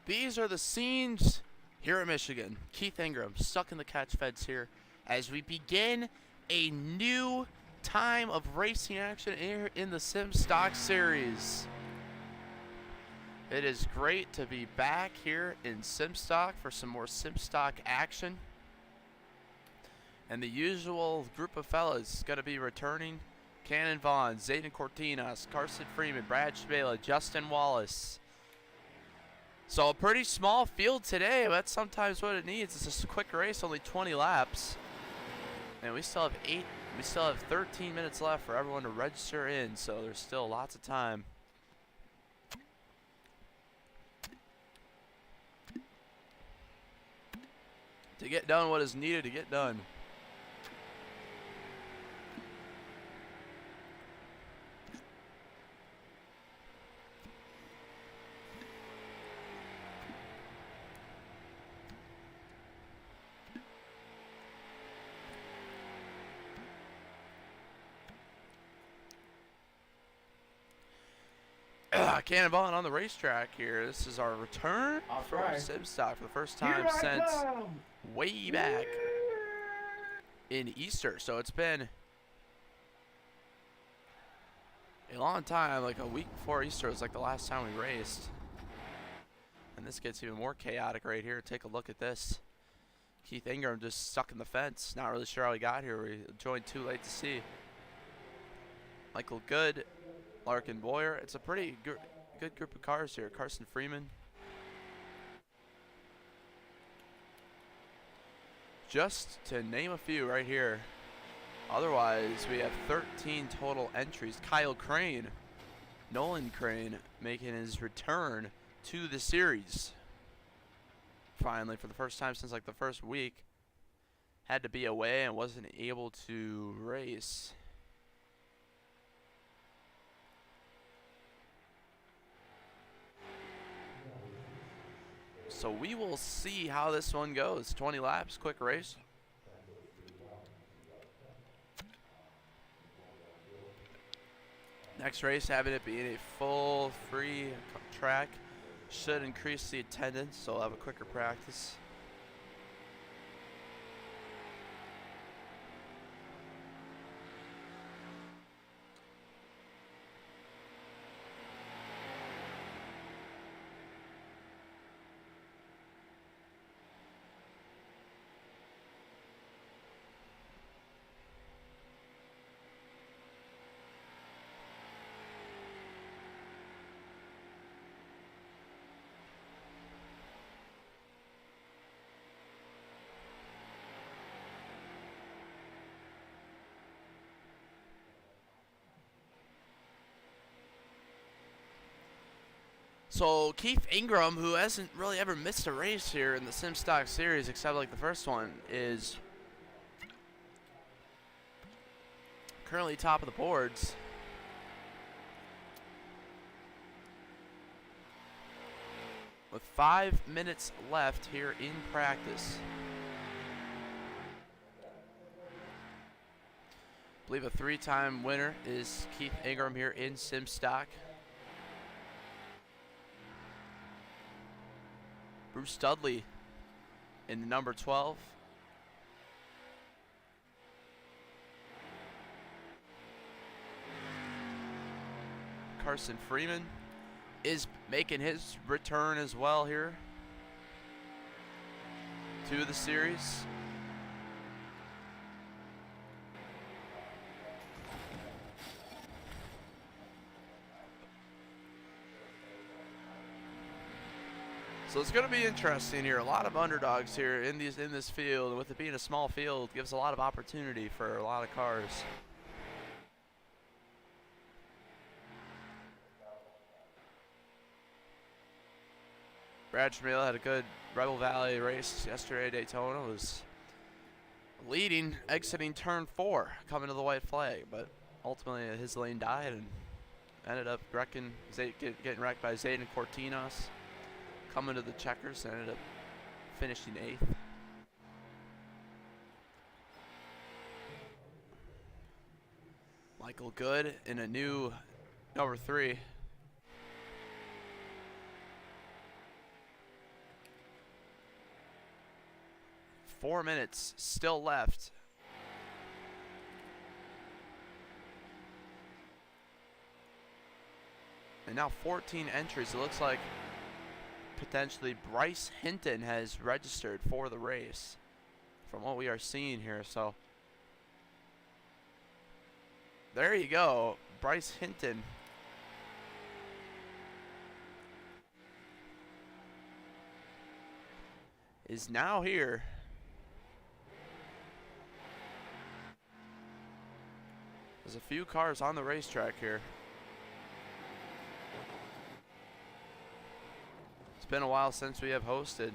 These are the scenes here at Michigan. Keith Ingram stuck in the catch fence here as we begin a new time of racing action here in the SimStock series. It is great to be back here in SimStock for some more SimStock action. And the usual group of fellas is going to be returning. Cannon Vaughn, Zayden Cortinas, Carson Freeman, Brad Cmejla, Justin Wallace. So a pretty small field today, but that's sometimes what it needs. It's just a quick race, only 20 laps. And we still have 13 minutes left for everyone to register in, so there's still lots of time. To get done what is needed to get done. Cannonball on the racetrack here. This is our return for SimStock for the first time since way back in Easter. So it's been a long time, like a week before Easter was like the last time we raced. And this gets even more chaotic right here. Take a look at this. Keith Ingram just stuck in the fence. Not really sure how he got here. We joined too late to see. Michael Good, Larkin Boyer. It's a pretty good group of cars here. Carson Freeman. Just to name a few right here. Otherwise, we have 13 total entries. Kyle Crane, Nolan Crane, making his return to the series. Finally, for the first time since like the first week. Had to be away and wasn't able to race. So we will see how this one goes. 20 laps, quick race. Next race, having it being a full free track, should increase the attendance, so we'll have a quicker practice. So Keith Ingram, who hasn't really ever missed a race here in the SimStock series except like the first one, is currently top of the boards. With 5 minutes left here in practice. I believe a 3-time winner is Keith Ingram here in SimStock. Bruce Dudley in the number 12. Carson Freeman is making his return as well here to the series. So it's going to be interesting here. A lot of underdogs here in this field. With it being a small field, gives a lot of opportunity for a lot of cars. Brad Cmejla had a good Rebel Valley race yesterday at Daytona. Was leading, exiting turn 4, coming to the white flag, but ultimately his lane died and ended up getting wrecked by Zayden Cortinas. Coming to the checkers and ended up finishing 8th. Michael Good in a new number 3. Four minutes still left. And now 14 entries. It looks like potentially Bryce Hinton has registered for the race from what we are seeing here. So there you go, Bryce Hinton. Is now here. There's a few cars on the racetrack here. It's been a while since we have hosted.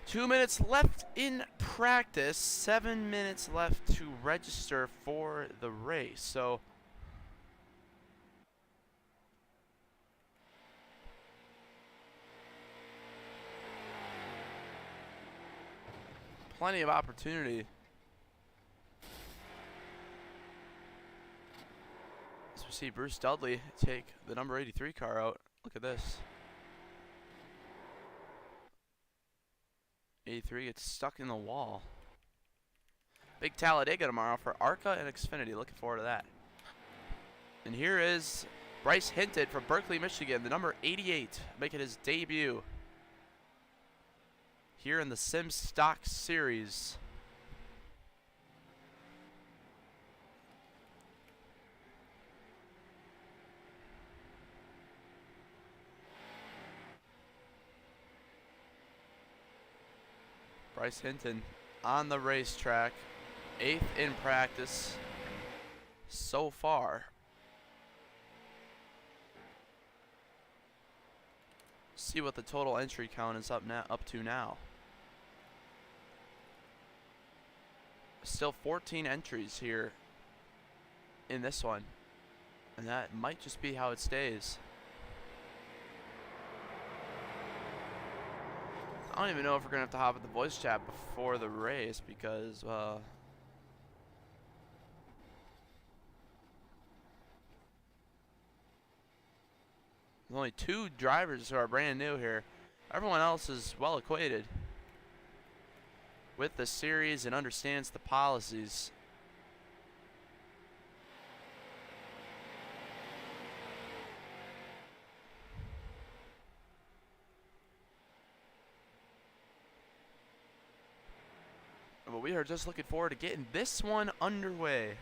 Two minutes left in practice, 7 minutes left to register for the race. So plenty of opportunity. As we see Bruce Dudley take the number 83 car out. Look at this. 83 gets stuck in the wall. Big Talladega tomorrow for ARCA and Xfinity. Looking forward to that. And here is Bryce Hinton from Berkeley, Michigan, the number 88, making his debut here in the SimStock series. Bryce Hinton on the racetrack, 8th in practice so far. See what the total entry count is up to now. Still 14 entries here in this one, and that might just be how it stays. I don't even know if we're gonna have to hop at the voice chat before the race because there's only 2 drivers who are brand new here. Everyone else is well acquainted with the series and understands the policies. But we are just looking forward to getting this one underway.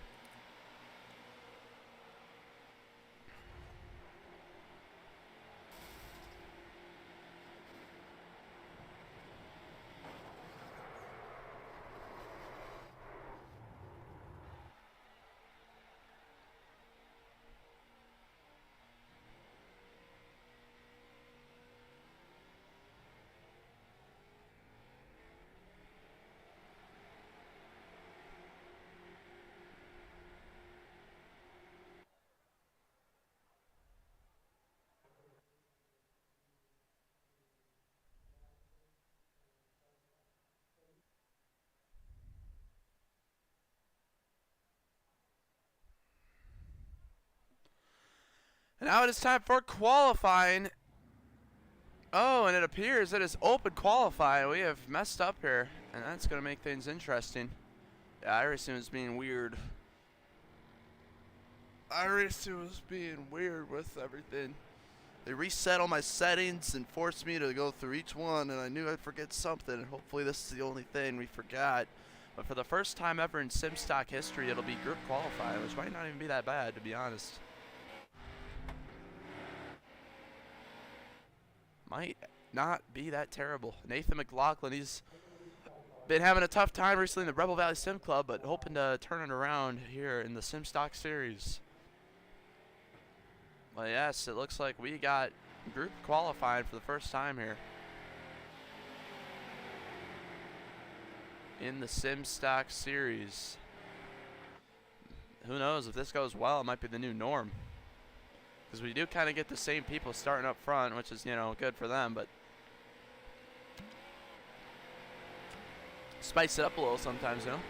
And now it is time for qualifying. Oh, and it appears it is open qualifying. We have messed up here, and that's going to make things interesting. Yeah, iRACING was being weird. iRACING was being weird with everything. They reset all my settings and forced me to go through each one, and I knew I'd forget something, and hopefully this is the only thing we forgot. But for the first time ever in SimStock history, it'll be group qualifying, which might not even be that bad, to be honest. Might not be that terrible. Nathan McLaughlin, he's been having a tough time recently in the Rebel Valley Sim Club, but hoping to turn it around here in the SimStock series. Well, yes, it looks like we got group qualifying for the first time here in the SimStock series. Who knows, if this goes well, it might be the new norm. Because we do kind of get the same people starting up front, which is, you know, good for them, but spice it up a little sometimes, you know?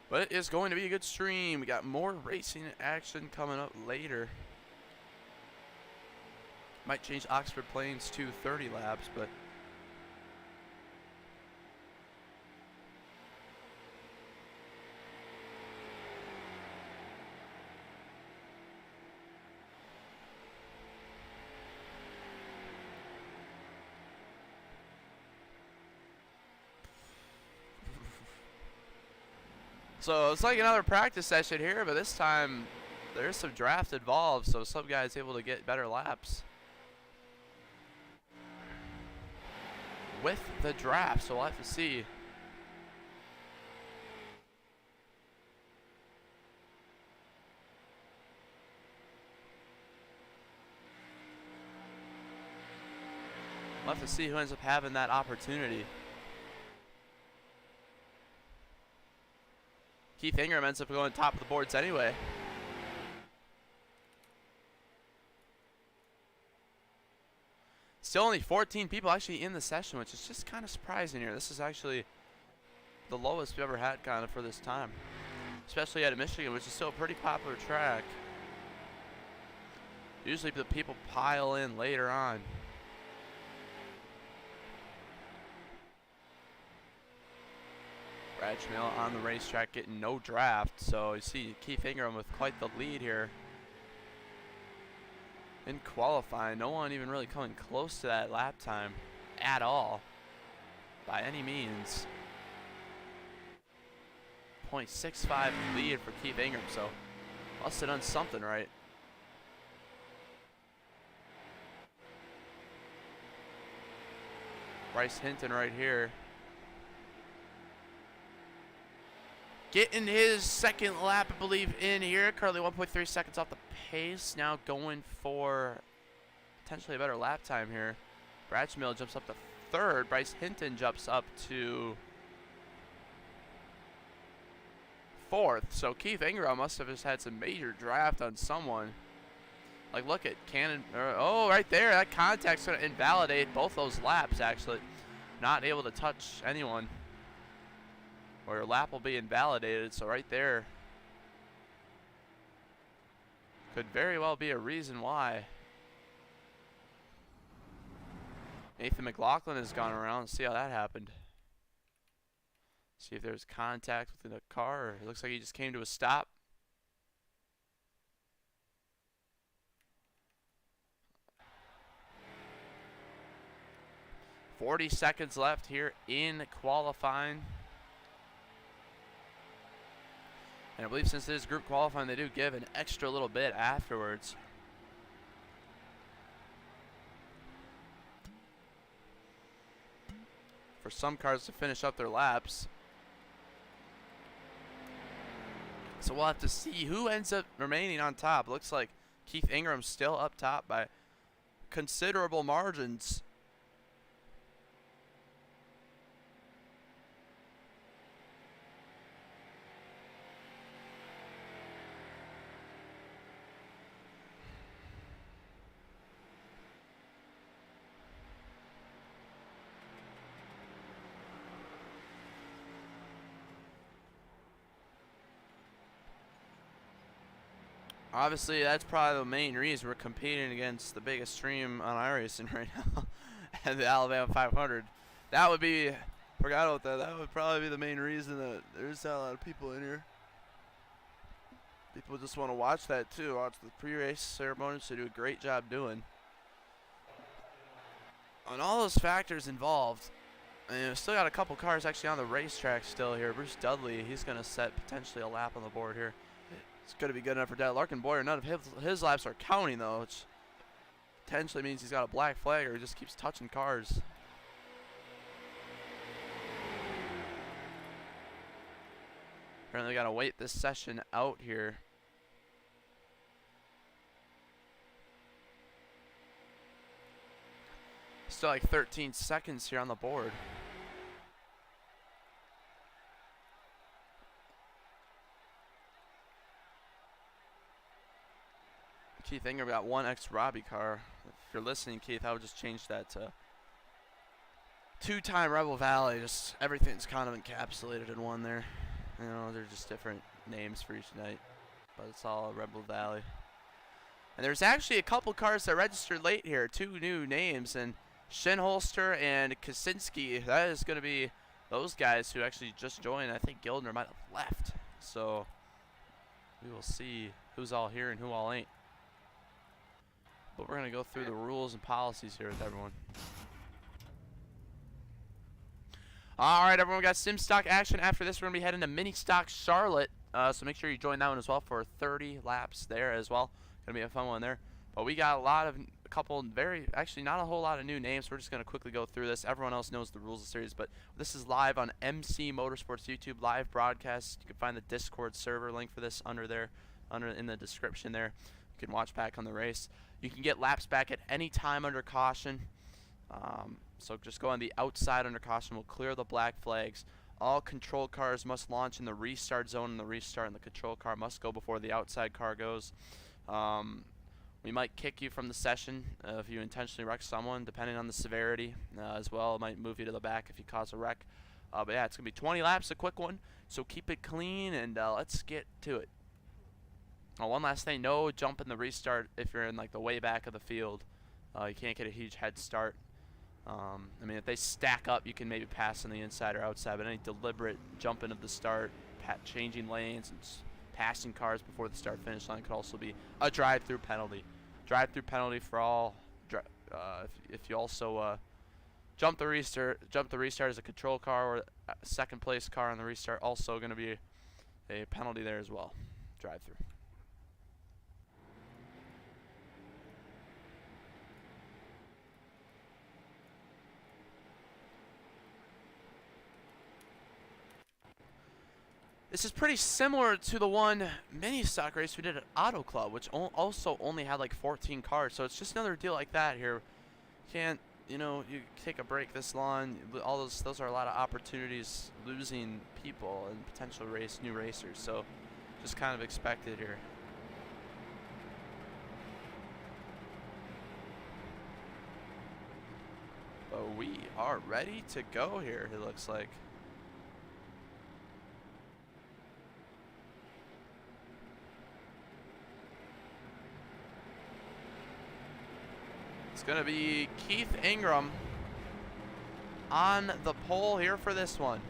But it is going to be a good stream. We got more racing action coming up later. Might change Oxford Plains to 30 laps, but so it's like another practice session here, but this time there's some draft involved, so some guys able to get better laps with the draft, so we'll have to see. We'll have to see who ends up having that opportunity. Keith Ingram ends up going top of the boards anyway. Still only 14 people actually in the session, which is just kind of surprising here. This is actually the lowest we've ever had kind of for this time. Especially out of Michigan, which is still a pretty popular track. Usually the people pile in later on. Cmejla on the racetrack getting no draft, so you see Keith Ingram with quite the lead here in qualifying. No one even really coming close to that lap time at all by any means. 0.65 lead for Keith Ingram, so must have done something right. Bryce Hinton right here. Getting his second lap, I believe, in here. Currently 1.3 seconds off the pace. Now going for potentially a better lap time here. Brad Cmejla jumps up to third. Bryce Hinton jumps up to fourth. So Keith Ingram must have just had some major draft on someone. Like, look at Cannon. Oh, right there. That contact's going to invalidate both those laps, actually. Not able to touch anyone. Or your lap will be invalidated. So right there could very well be a reason why. Nathan McLaughlin has gone around. See how that happened. See if there's contact within the car. Or it looks like he just came to a stop. .40 seconds left here in qualifying. And I believe since it is group qualifying, they do give an extra little bit afterwards. For some cars to finish up their laps. So we'll have to see who ends up remaining on top. Looks like Keith Ingram's still up top by considerable margins. Obviously, that's probably the main reason we're competing against the biggest stream on iRacing right now, and the Alabama 500. That would be, forgot about that. That would probably be the main reason that there's not a lot of people in here. People just want to watch that too, watch the pre-race ceremonies. They do a great job doing. On all those factors involved, and we've still got a couple cars actually on the racetrack still here. Bruce Dudley, he's going to set potentially a lap on the board here. It's going to be good enough for Dad Larkin Boyer. None of his laps are counting, though, which potentially means he's got a black flag or he just keeps touching cars. Apparently, got to wait this session out here. Still like 13 seconds here on the board. Keith Ingram got one extra Robbie car. If you're listening, Keith, I would just change that to two-time Rebel Valley. Just everything's kind of encapsulated in one there. You know, they're just different names for each night, but it's all Rebel Valley. And there's actually a couple cars that registered late here. Two new names, and Shinholster and Kaczynski. That is going to be those guys who actually just joined. I think Gildner might have left. So we will see who's all here and who all ain't. But we're going to go through the rules and policies here with everyone. All right, everyone, we got SimStock action. After this, we're going to be heading to Mini Stock Charlotte. So make sure you join that one as well for 30 laps there as well. Going to be a fun one there. But we got a couple actually not a whole lot of new names. We're just going to quickly go through this. Everyone else knows the rules of the series, but this is live on MC Motorsports YouTube live broadcast. You can find the Discord server link for this under in the description there. You can watch back on the race. You can get laps back at any time under caution. So just go on the outside under caution. We'll clear the black flags. All control cars must launch in the restart zone in the restart, and the control car must go before the outside car goes. We might kick you from the session if you intentionally wreck someone, depending on the severity as well. It might move you to the back if you cause a wreck. But yeah, it's going to be 20 laps, a quick one. So keep it clean, and let's get to it. One last thing, no jump in the restart if you're in like the way back of the field. You can't get a huge head start. I mean, if they stack up, you can maybe pass on the inside or outside, but any deliberate jumping of the start, changing lanes, and passing cars before the start-finish line could also be a drive-through penalty. Drive-through penalty for all. If you also jump the restart as a control car or a second-place car on the restart, also going to be a penalty there as well. Drive-through. This is pretty similar to the one mini stock race we did at Auto Club, which also only had like 14 cars. So it's just another deal like that here. Can't, you know, you take a break this long. All those are a lot of opportunities, losing people and potential new racers. So just kind of expected here. But we are ready to go here, it looks like. It's going to be Keith Ingram on the pole here for this one.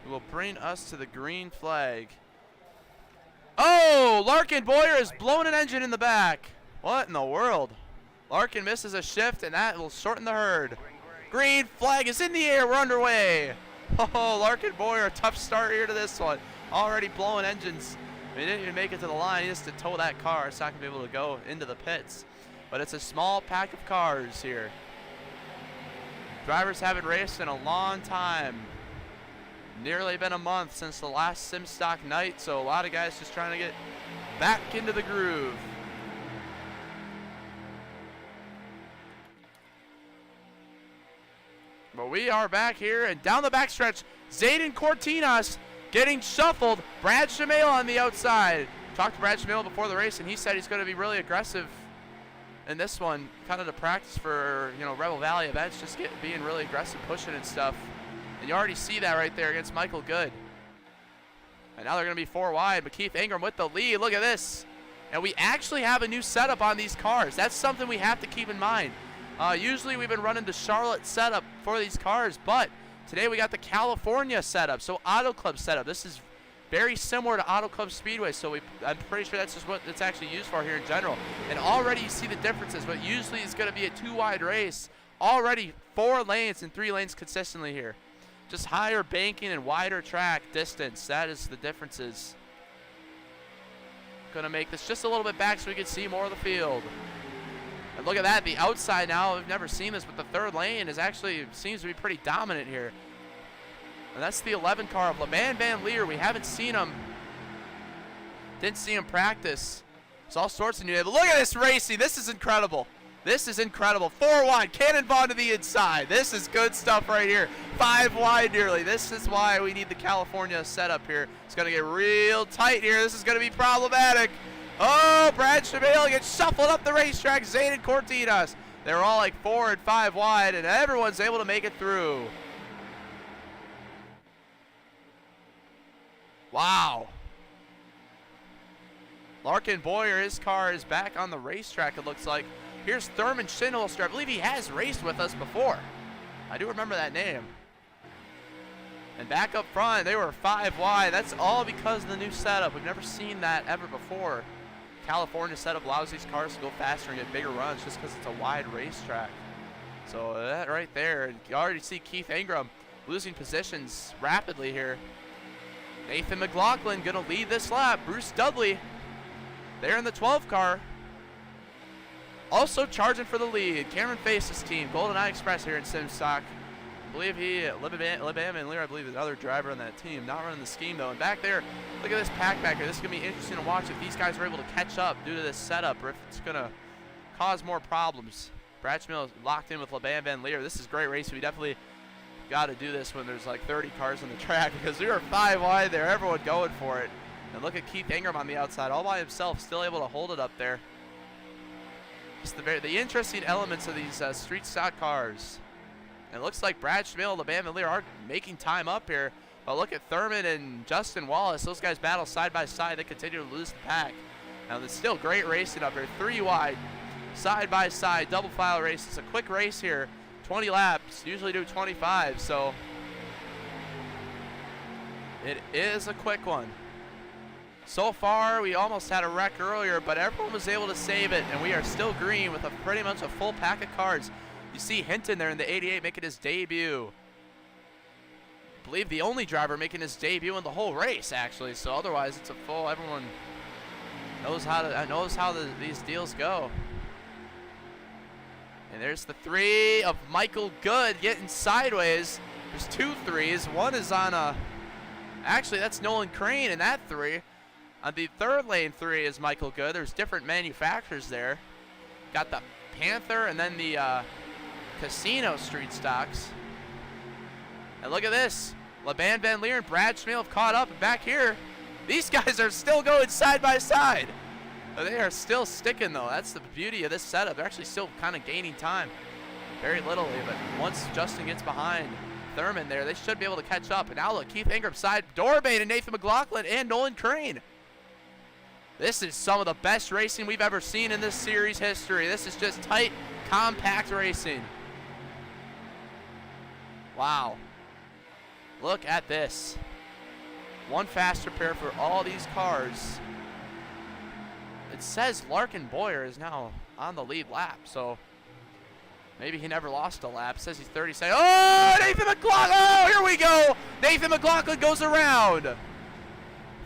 Who will bring us to the green flag. Oh, Larkin Boyer has blown an engine in the back. What in the world? Larkin misses a shift, and that will shorten the herd. Green flag is in the air. We're underway. Oh, Larkin Boyer, a tough start here to this one. Already blowing engines. He didn't even make it to the line. He has to tow that car. It's not going to be able to go into the pits. But it's a small pack of cars here. Drivers haven't raced in a long time. Nearly been a month since the last SimStock night, so a lot of guys just trying to get back into the groove. But we are back here, and down the backstretch, Zayden Cortinas getting shuffled. Brad Cmejla on the outside. Talked to Brad Cmejla before the race, and he said he's going to be really aggressive in this one, kind of to practice for, you know, Rebel Valley events, just being really aggressive, pushing and stuff. And you already see that right there against Michael Good. And now they're going to be 4 wide, but Keith Ingram with the lead. Look at this. And we actually have a new setup on these cars. That's something we have to keep in mind. Usually we've been running the Charlotte setup for these cars, but today we got the California setup, so Auto Club setup. This is very similar to Auto Club Speedway, so I'm pretty sure that's just what it's actually used for here in general. And already you see the differences. What usually is going to be a 2-wide race, already 4 lanes and 3 lanes consistently here. Just higher banking and wider track distance. That is the differences. Going to make this just a little bit back so we can see more of the field. And look at that, the outside now. We've never seen this, but the 3rd lane is actually seems to be pretty dominant here. And that's the 11 car of LeBan Van Leer. We haven't seen him. Didn't see him practice. There's all sorts of new. But look at this racing. This is incredible. This is incredible. 4 wide. Cannonball to the inside. This is good stuff right here. 5 wide nearly. This is why we need the California setup here. It's going to get real tight here. This is going to be problematic. Oh, Brad Cmejla gets shuffled up the racetrack. Zayden Cortinas. They're all like 4 and 5 wide, and everyone's able to make it through. Wow. Larkin Boyer, his car is back on the racetrack, it looks like. Here's Thurman Schindlster. I believe he has raced with us before. I do remember that name. And back up front, they were 5 wide. That's all because of the new setup. We've never seen that ever before. California setup allows these cars to go faster and get bigger runs just because it's a wide racetrack. So that right there, you already see Keith Ingram losing positions rapidly here. Nathan McLaughlin going to lead this lap. Bruce Dudley there in the 12 car. Also charging for the lead. Cameron Face's team, GoldenEye Express here in SimStock. I believe LeBan and Lear, I believe, is another driver on that team. Not running the scheme, though. And back there, look at this pack back here. This is going to be interesting to watch if these guys are able to catch up due to this setup or if it's going to cause more problems. Brad Cmejla locked in with LeBan Van Leer. This is great racing. We definitely got to do this when there's like 30 cars on the track because we were 5 wide there. Everyone going for it. And look at Keith Ingram on the outside, all by himself, still able to hold it up there. Just the interesting elements of these street stock cars. And it looks like Brad Cmejla and LeBan Van Leer are making time up here. But look at Thurman and Justin Wallace. Those guys battle side by side. They continue to lose the pack. Now, it's still great racing up here. 3 wide, side by side, double file race. It's a quick race here. 20 laps. Usually do 25, so it is a quick one. So far, we almost had a wreck earlier, but everyone was able to save it, and we are still green with pretty much a full pack of cars. You see Hinton there in the 88 making his debut. I believe the only driver making his debut in the whole race, actually. So otherwise, it's a full. Everyone knows how these deals go. And there's the 3 of Michael Good getting sideways. There's 2 3s. One is on a Actually, that's Nolan Crane in that 3. On the third lane 3 is Michael Good. There's different manufacturers there. Got the Panther and then the Casino Street Stocks. And look at this. Laban Van Leer and Brad Schmale have caught up. And back here, these guys are still going side by side. They are still sticking, though. That's the beauty of this setup. They're actually still kind of gaining time. Very little, but once Justin gets behind Thurman there, they should be able to catch up. And now look, Keith Ingram side Dorbane and Nathan McLaughlin and Nolan Crane. This is some of the best racing we've ever seen in this series history. This is just tight, compact racing. Wow. Look at this. One faster pair for all these cars. It says Larkin Boyer is now on the lead lap, so maybe he never lost a lap. It says he's 30 seconds. Oh, Nathan McLaughlin! Oh, here we go! Nathan McLaughlin goes around.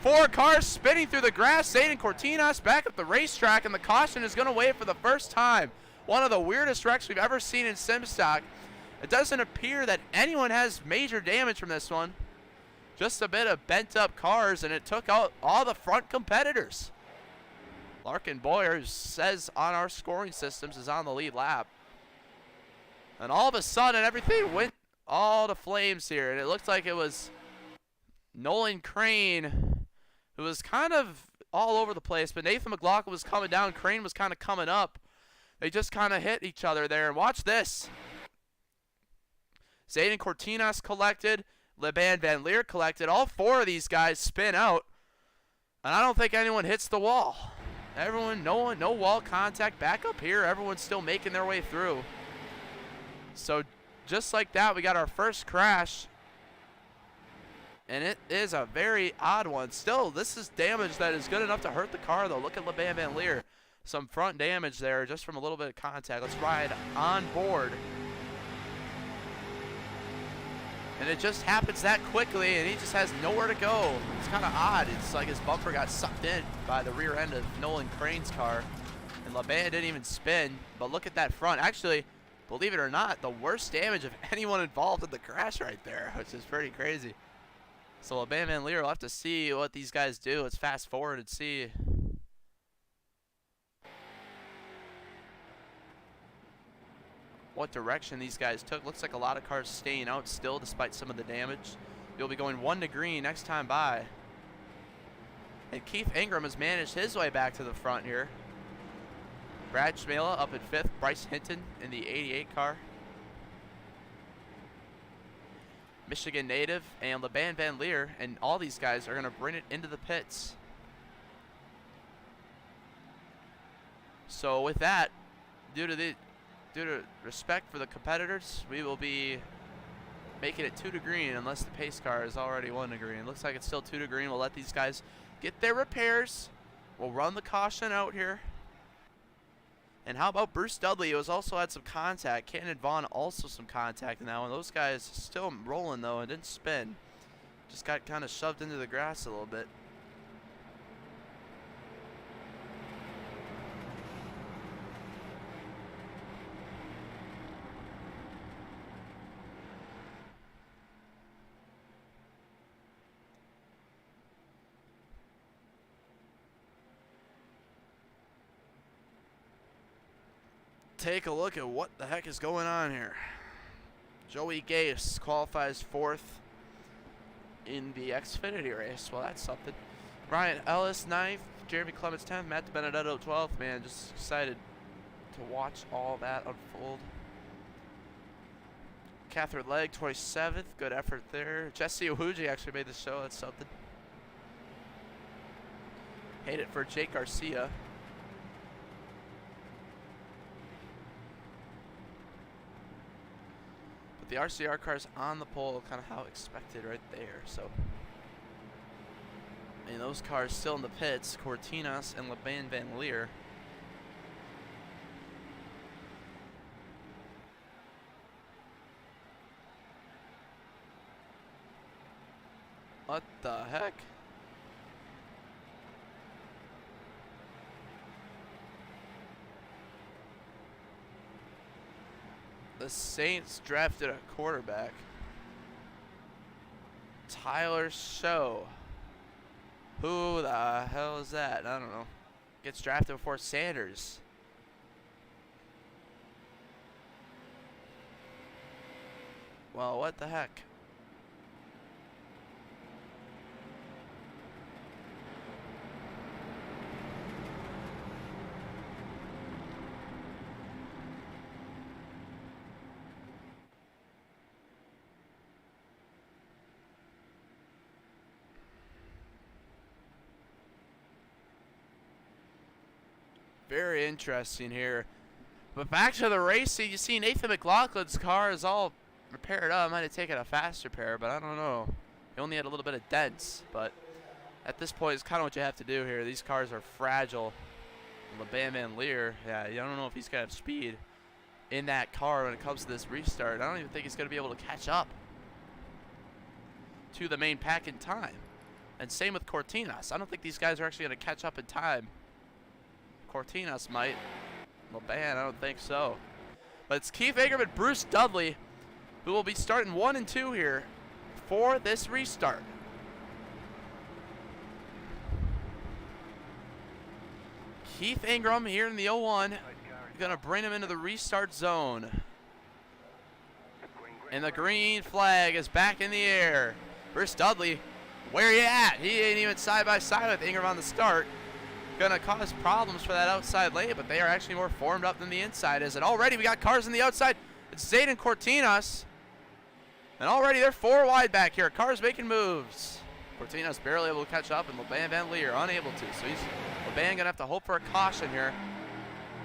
4 cars spinning through the grass. Zayden Cortinas back at the racetrack, and the caution is going to wave for the first time. One of the weirdest wrecks we've ever seen in SimStock. It doesn't appear that anyone has major damage from this one. Just a bit of bent up cars, and it took out all the front competitors. Larkin Boyer, says on our scoring systems, is on the lead lap. And all of a sudden, everything went all to flames here. And it looked like it was Nolan Crane who was kind of all over the place. But Nathan McLaughlin was coming down. Crane was kind of coming up. They just kind of hit each other there. And watch this. Zayden Cortinas collected. Laban Van Leer collected. All 4 of these guys spin out. And I don't think anyone hits the wall. Everyone, no wall contact back up here. Everyone's still making their way through. So just like that, we got our first crash. And it is a very odd one. Still, this is damage that is good enough to hurt the car, though. Look at Laban Van Leer. Some front damage there just from a little bit of contact. Let's ride on board. And it just happens that quickly, and he just has nowhere to go. It's kind of odd. It's like his bumper got sucked in by the rear end of Nolan Crane's car. And Laban didn't even spin. But look at that front. Actually, believe it or not, the worst damage of anyone involved in the crash right there, which is pretty crazy. So Laban Van Leer will have to see what these guys do. Let's fast forward and see. What direction these guys took. Looks like a lot of cars staying out still despite some of the damage. You'll be going 1 to green next time by. And Keith Ingram has managed his way back to the front here. Brad Cmejla up in 5th. Bryce Hinton in the 88 car. Michigan native and Laban Van Leer, and all these guys are going to bring it into the pits. So with that, due to respect for the competitors, we will be making it 2 to green unless the pace car is already 1 to green. Looks like it's still 2 to green. We'll let these guys get their repairs. We'll run the caution out here. And how about Bruce Dudley, who has also had some contact. Cannon Vaughn also some contact in that one. Those guys still rolling, though, and didn't spin. Just got kind of shoved into the grass a little bit. Take a look at what the heck is going on here. Joey Gase qualifies 4th in the Xfinity race. Well, that's something. Ryan Ellis 9th, Jeremy Clements 10th, Matt Benedetto 12th. Man, just excited to watch all that unfold. Catherine Legg 27th, good effort there. Jesse Ohuji actually made the show. That's something. Hate it for Jake Garcia. The RCR car's on the pole, kind of how expected right there. So, and those cars still in the pits, Cortinas and Laban Van Leer. What the heck? The Saints drafted a quarterback. Tyler Show. Who the hell is that? I don't know. Gets drafted before Sanders. Well, what the heck? Very interesting here. But back to the racing, you see Nathan McLaughlin's car is all repaired up. Might have taken a fast repair, but I don't know. He only had a little bit of dents, but at this point, it's kind of what you have to do here. These cars are fragile. LeBan Van Leer, yeah, I don't know if he's going to have speed in that car when it comes to this restart. I don't even think he's going to be able to catch up to the main pack in time. And same with Cortinas. I don't think these guys are actually going to catch up in time. Cortinas might. LeBan, I don't think so. But it's Keith Ingram and Bruce Dudley who will be starting 1 and 2 here for this restart. Keith Ingram here in the 0-1. Going to bring him into the restart zone. And the green flag is back in the air. Bruce Dudley, where you at? He ain't even side by side with Ingram on the start. Going to cause problems for that outside lane, but they are actually more formed up than the inside is. And already we got cars on the outside. It's Zayden Cortinas. And already they're 4 wide back here. Cars making moves. Cortinas barely able to catch up, and LeBan Van Leer unable to. So LeBan going to have to hope for a caution here.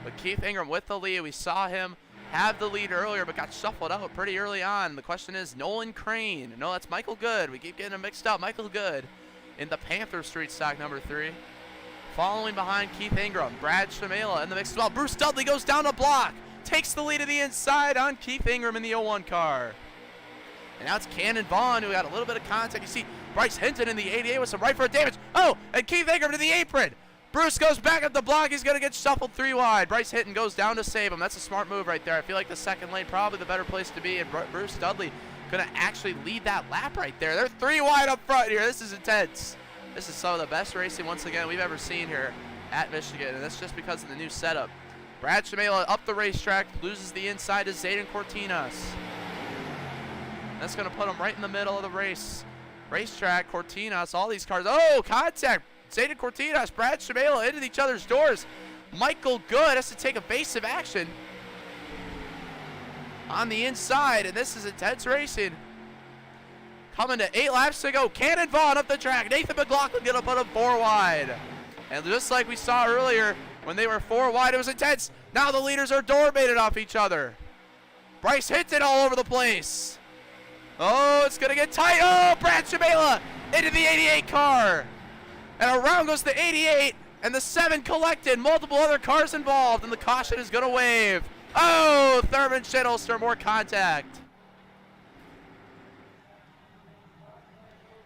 But Keith Ingram with the lead. We saw him have the lead earlier, but got shuffled out pretty early on. The question is Nolan Crane. No, that's Michael Good. We keep getting them mixed up. Michael Good in the Panther Street stock number 3. Following behind Keith Ingram, Brad Cmejla in the mix as well. Bruce Dudley goes down a block. Takes the lead to the inside on Keith Ingram in the 0-1 car. And now it's Cannon Vaughn who got a little bit of contact. You see Bryce Hinton in the 88 with some right foot damage. Oh, and Keith Ingram to the apron. Bruce goes back up the block. He's going to get shuffled 3 wide. Bryce Hinton goes down to save him. That's a smart move right there. I feel like the second lane probably the better place to be. And Bruce Dudley going to actually lead that lap right there. They're 3 wide up front here. This is intense. This is some of the best racing, once again, we've ever seen here at Michigan, and that's just because of the new setup. Brad Cmejla up the racetrack, loses the inside to Zayden Cortinas. That's going to put him right in the middle of the racetrack. Cortinas, all these cars. Oh, contact. Zayden Cortinas, Brad Cmejla into each other's doors. Michael Good has to take evasive action on the inside, and this is intense racing. Coming to 8 laps to go. Cannon Vaughn up the track. Nathan McLaughlin going to put him 4 wide. And just like we saw earlier, when they were 4 wide, it was intense. Now the leaders are door-mated off each other. Bryce Hinton all over the place. Oh, it's going to get tight. Oh, Brad Cmejla into the 88 car. And around goes the 88, and the 7 collected. Multiple other cars involved, and the caution is going to wave. Oh, Thurman Schinholster, more contact.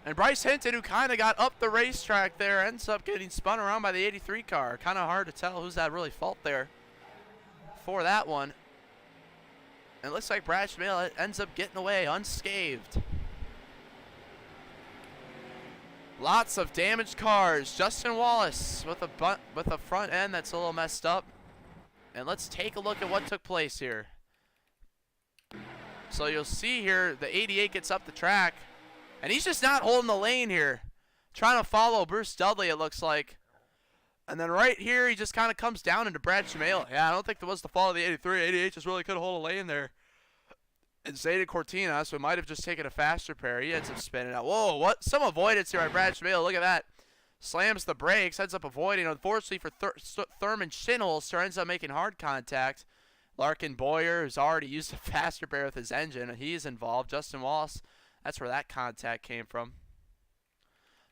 And Bryce Hinton, who kind of got up the racetrack there, ends up getting spun around by the 83 car. Kind of hard to tell who's at really fault there for that one. And it looks like Brad Cmejla ends up getting away unscathed. Lots of damaged cars. Justin Wallace with a front end that's a little messed up. And let's take a look at what took place here. So you'll see here the 88 gets up the track. And he's just not holding the lane here. Trying to follow Bruce Dudley, it looks like. And then right here, he just kind of comes down into Brad Cmejla. Yeah, I don't think that was the fault of the 83. 88 just really couldn't hold a lane there. And Zayden Cortinas, who might have just taken a fast repair, he ends up spinning out. Whoa, what? Some avoidance here by Brad Cmejla. Look at that. Slams the brakes, ends up avoiding. Unfortunately for Thurman Schinholster, ends up making hard contact. Larkin Boyer, who's already used a fast repair with his engine, he's involved. Justin Wallace. That's where that contact came from.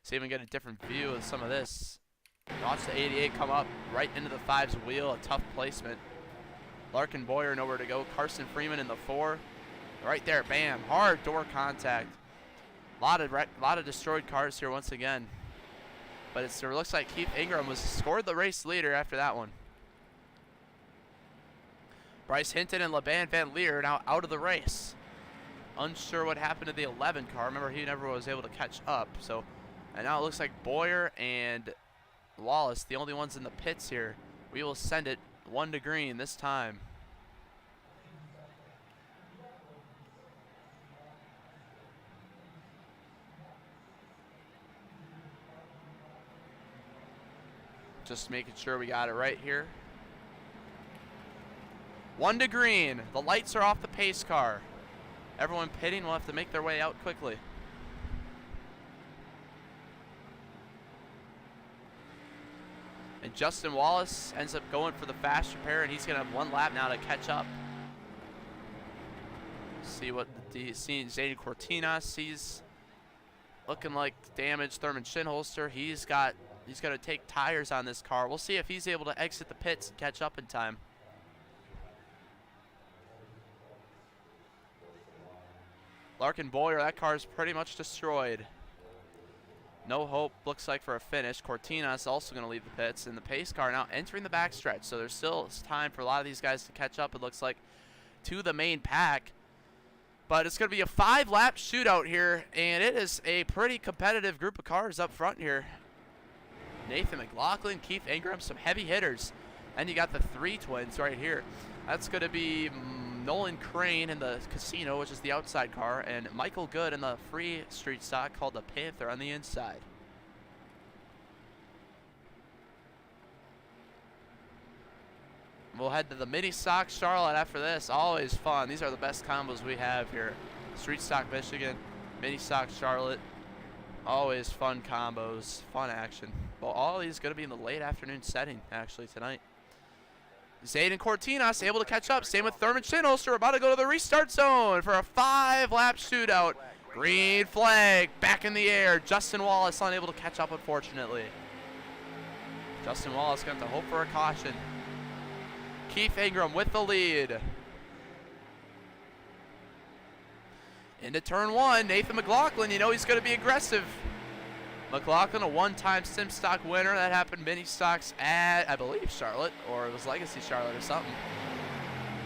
See if we can get a different view of some of this. Watch the 88 come up right into the 5's wheel. A tough placement. Larkin Boyer nowhere to go. Carson Freeman in the 4. Right there, bam. Hard door contact. A lot of destroyed cars here once again. But it looks like Keith Ingram scored the race leader after that one. Bryce Hinton and LeBan Van Leer now out of the race. unsure what happened to the 11 car. Remember, he never was able to catch up. So, and now it looks like Boyer and Wallace, the only ones in the pits here. We will send it 1 to green this time. Just making sure we got it right here. 1 to green. The lights are off the pace car. Everyone pitting will have to make their way out quickly. And Justin Wallace ends up going for the fast repair, and he's going to have 1 lap now to catch up. See what seeing Zayden Cortina sees. Looking like damaged Thurman Shinholster. He's got to take tires on this car. We'll see if he's able to exit the pits and catch up in time. Larkin Boyer, that car is pretty much destroyed. No hope, looks like, for a finish. Cortina is also going to leave the pits, and the pace car now entering the backstretch. So there's still time for a lot of these guys to catch up, it looks like, to the main pack. But it's going to be a 5-lap shootout here, and it is a pretty competitive group of cars up front here. Nathan McLaughlin, Keith Ingram, some heavy hitters. And you got the 3 twins right here. That's going to be Nolan Crane in the Casino, which is the outside car, and Michael Good in the free street stock called the Panther on the inside. We'll head to the mini stock Charlotte after this. Always fun. These are the best combos we have here. Street stock Michigan, mini stock Charlotte. Always fun combos, fun action. Well, all these going to be in the late afternoon setting, actually, tonight. Zayden Cortinas able to catch up. Same with Thurman Shinholster. About to go to the restart zone for a 5-lap shootout. Green flag back in the air. Justin Wallace unable to catch up, unfortunately. Justin Wallace going to have to hope for a caution. Keith Ingram with the lead. Into turn 1, Nathan McLaughlin, you know he's going to be aggressive. McLaughlin, a 1-time SimStock winner. That happened mini stocks at, I believe, Charlotte, or it was Legacy Charlotte or something.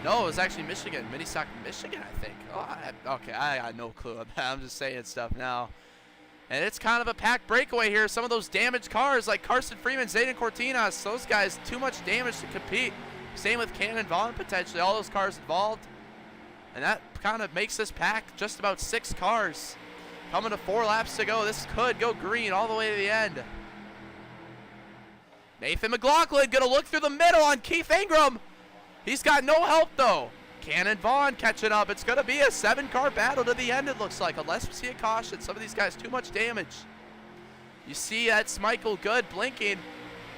No, it was actually Michigan. Mini stock Michigan, I think. Oh, okay, I got no clue. I'm just saying stuff now. And it's kind of a packed breakaway here. Some of those damaged cars like Carson Freeman, Zayden Cortinas, those guys, too much damage to compete. Same with Cannon Vaughn, potentially. All those cars involved. And that kind of makes this pack just about 6 cars. Coming to 4 laps to go. This could go green all the way to the end. Nathan McLaughlin going to look through the middle on Keith Ingram. He's got no help, though. Cannon Vaughn catching up. It's going to be a 7-car battle to the end, it looks like, unless we see a caution. Some of these guys, too much damage. You see that's Michael Good blinking.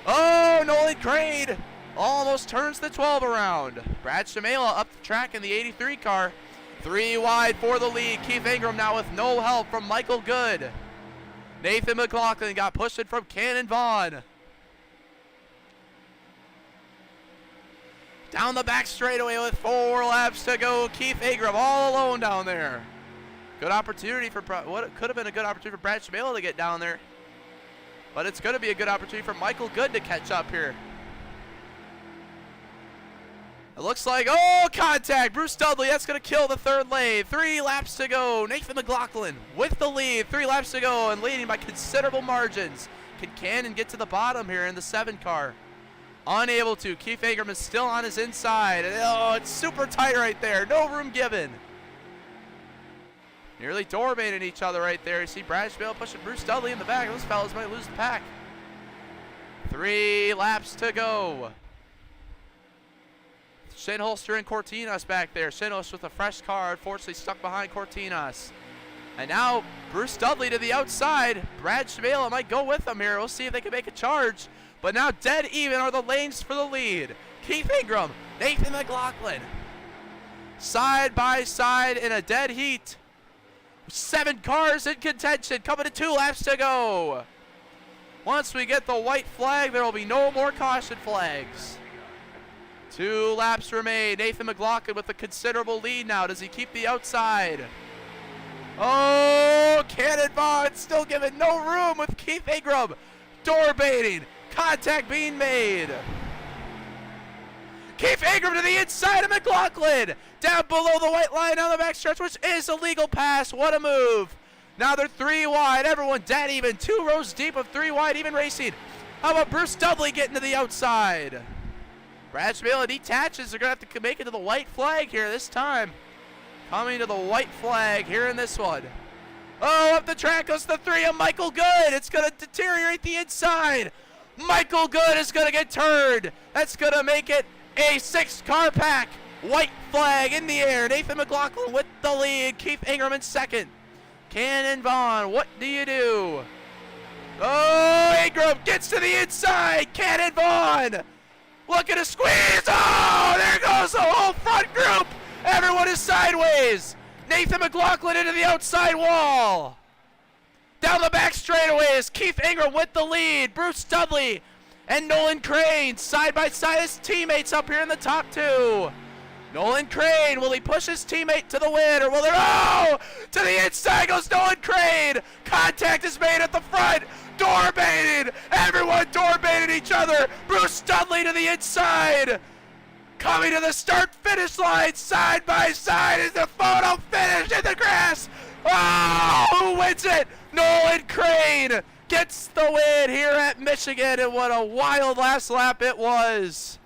Oh, Nolan Crane almost turns the 12 around. Brad Cmejla up the track in the 83 car. 3 wide for the lead. Keith Ingram now with no help from Michael Good. Nathan McLaughlin got pushed in from Cannon Vaughn. Down the back straightaway with 4 laps to go. Keith Ingram all alone down there. Good opportunity for what could have been a good opportunity for Brad Cmejla to get down there. But it's going to be a good opportunity for Michael Good to catch up here. It looks like, oh, contact. Bruce Dudley, that's going to kill the 3rd lane. 3 laps to go. Nathan McLaughlin with the lead. 3 laps to go and leading by considerable margins. Can Cannon get to the bottom here in the 7 car? Unable to. Keith Ingram is still on his inside. Oh, it's super tight right there. No room given. Nearly door baiting each other right there. You see Brad Cmejla pushing Bruce Dudley in the back. Those fellas might lose the pack. 3 laps to go. Shinholster and Cortinas back there. Shinholster with a fresh car, unfortunately stuck behind Cortinas. And now Bruce Dudley to the outside. Brad Cmejla might go with them here. We'll see if they can make a charge. But now dead even are the lanes for the lead. Keith Ingram, Nathan McLaughlin. Side by side in a dead heat. 7 cars in contention, coming to 2 laps to go. Once we get the white flag, there will be no more caution flags. 2 laps remain. Nathan McLaughlin with a considerable lead now. Does he keep the outside? Oh, Cannon Vaughn still giving no room with Keith Ingram. Door baiting. Contact being made. Keith Ingram to the inside of McLaughlin. Down below the white line on the backstretch, which is a legal pass. What a move. Now they're 3 wide. Everyone dead even. 2 rows deep of 3 wide, even racing. How about Bruce Dudley getting to the outside? Brad Cmejla detaches. They're going to have to make it to the white flag here this time. Coming to the white flag here in this one. Oh, up the track goes the 3 of Michael Good. It's going to deteriorate the inside. Michael Good is going to get turned. That's going to make it a 6-car pack. White flag in the air. Nathan McLaughlin with the lead. Keith Ingram in second. Cannon Vaughn, what do you do? Oh, Ingram gets to the inside. Cannon Vaughn. Look at a squeeze. Oh, there goes the whole front group. Everyone is sideways. Nathan McLaughlin into the outside wall. Down the back straightaways, Keith Ingram with the lead. Bruce Dudley and Nolan Crane side by side as teammates up here in the top 2. Nolan Crane, will he push his teammate to the win, or will there, oh, to the inside goes Nolan Crane. Contact is made at the front. Door baited. Everyone door baited each other. Bruce Dudley to the inside. Coming to the start-finish line, side by side, is the photo finish in the grass. Oh, who wins it? Nolan Crane gets the win here at Michigan, and what a wild last lap it was.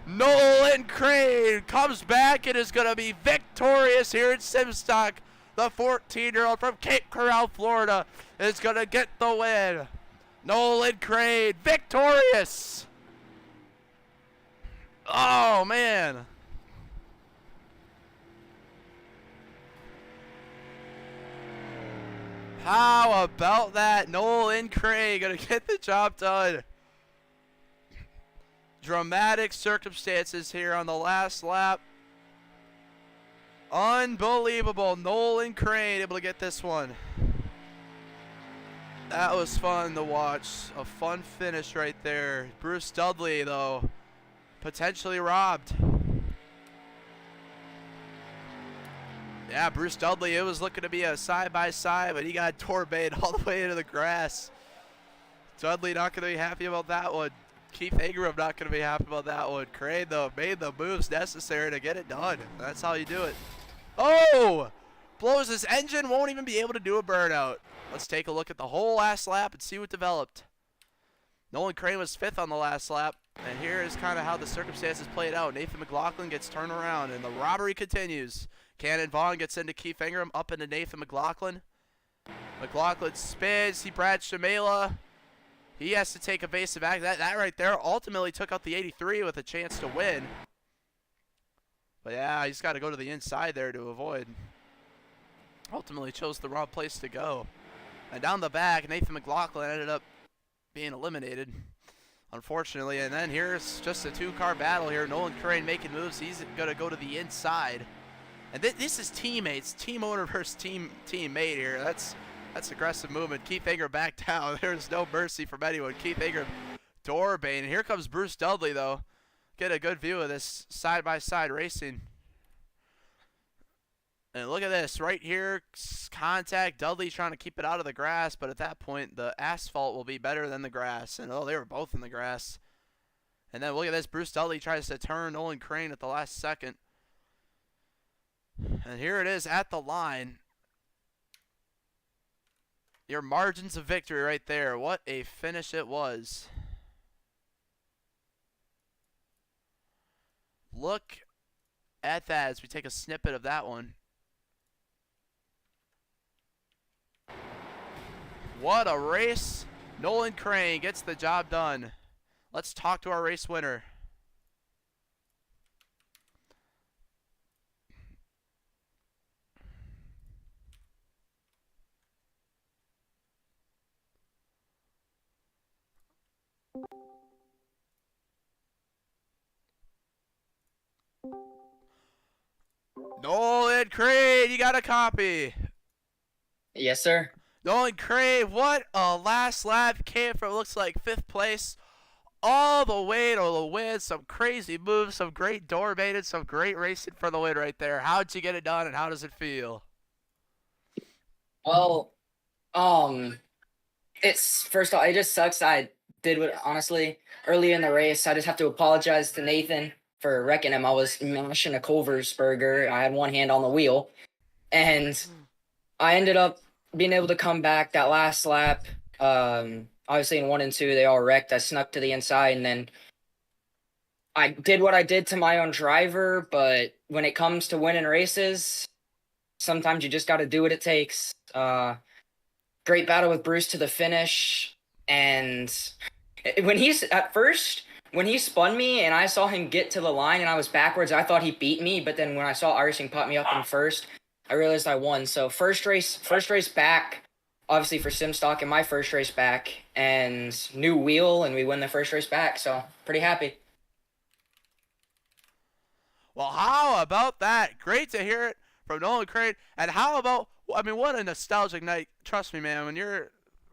Nolan Crane comes back and is going to be victorious here in SimStock. The 14-year-old from Cape Coral, Florida, is going to get the win. Nolan Crane, victorious. Oh, man. How about that? Nolan Crane going to get the job done. Dramatic circumstances here on the last lap. Unbelievable. Nolan Crane able to get this one. That was fun to watch. A fun finish right there. Bruce Dudley, though, potentially robbed. Yeah, Bruce Dudley, it was looking to be a side-by-side, but he got torpedoed all the way into the grass. Dudley not going to be happy about that one. Keith Ingram not going to be happy about that one. Crane, though, made the moves necessary to get it done. That's how you do it. Oh! Blows his engine, won't even be able to do a burnout. Let's take a look at the whole last lap and see what developed. Nolan Crane was 5th on the last lap, and here is kind of how the circumstances played out. Nathan McLaughlin gets turned around, and the robbery continues. Cannon Vaughn gets into Keith Ingram, up into Nathan McLaughlin. McLaughlin spins, he Brad Cmejla. He has to take evasive act. That right there ultimately took out the 83 with a chance to win. But yeah, he's got to go to the inside there to avoid. Ultimately chose the wrong place to go. And down the back, Nathan McLaughlin ended up being eliminated, unfortunately. And then here's just a 2-car battle here. Nolan Crane making moves. He's going to go to the inside. And this is teammates. Team owner versus teammate here. That's aggressive movement. Keith Ingram back down. There's no mercy from anyone. Keith Ingram doorbane. And here comes Bruce Dudley, though. Get a good view of this side-by-side racing. And look at this. Right here, contact. Dudley trying to keep it out of the grass. But at that point, the asphalt will be better than the grass. And, oh, they were both in the grass. And then look at this. Bruce Dudley tries to turn Nolan Crane at the last second. And here it is at the line. Your margins of victory right there. What a finish it was. Look at that as we take a snippet of that one. What a race. Nolan Crane gets the job done. Let's talk to our race winner. Nolan Crane, you got a copy. Yes, sir. Nolan Crane, what a last lap. Came from, looks like 5th place all the way to the win. Some crazy moves, some great door baited, some great racing for the win right there. How'd you get it done, and how does it feel? Well, it's first off, it just sucks. I did what, honestly, earlier in the race, I just have to apologize to Nathan for wrecking him. I was mashing a Culver's burger. I had one hand on the wheel, and I ended up being able to come back that last lap. Obviously in 1 and 2, they all wrecked. I snuck to the inside, and then I did what I did to my own driver. But when it comes to winning races, sometimes you just got to do what it takes. Great battle with Bruce to the finish, and when he spun me and I saw him get to the line and I was backwards, I thought he beat me. But then when I saw iRACING put me up in first, I realized I won. So first race back, obviously for SimStock, and my first race back, and new wheel, and we win the first race back. So pretty happy. Well, how about that? Great to hear it from Nolan Crane. And how about, I mean, what a nostalgic night. Trust me, man, when you're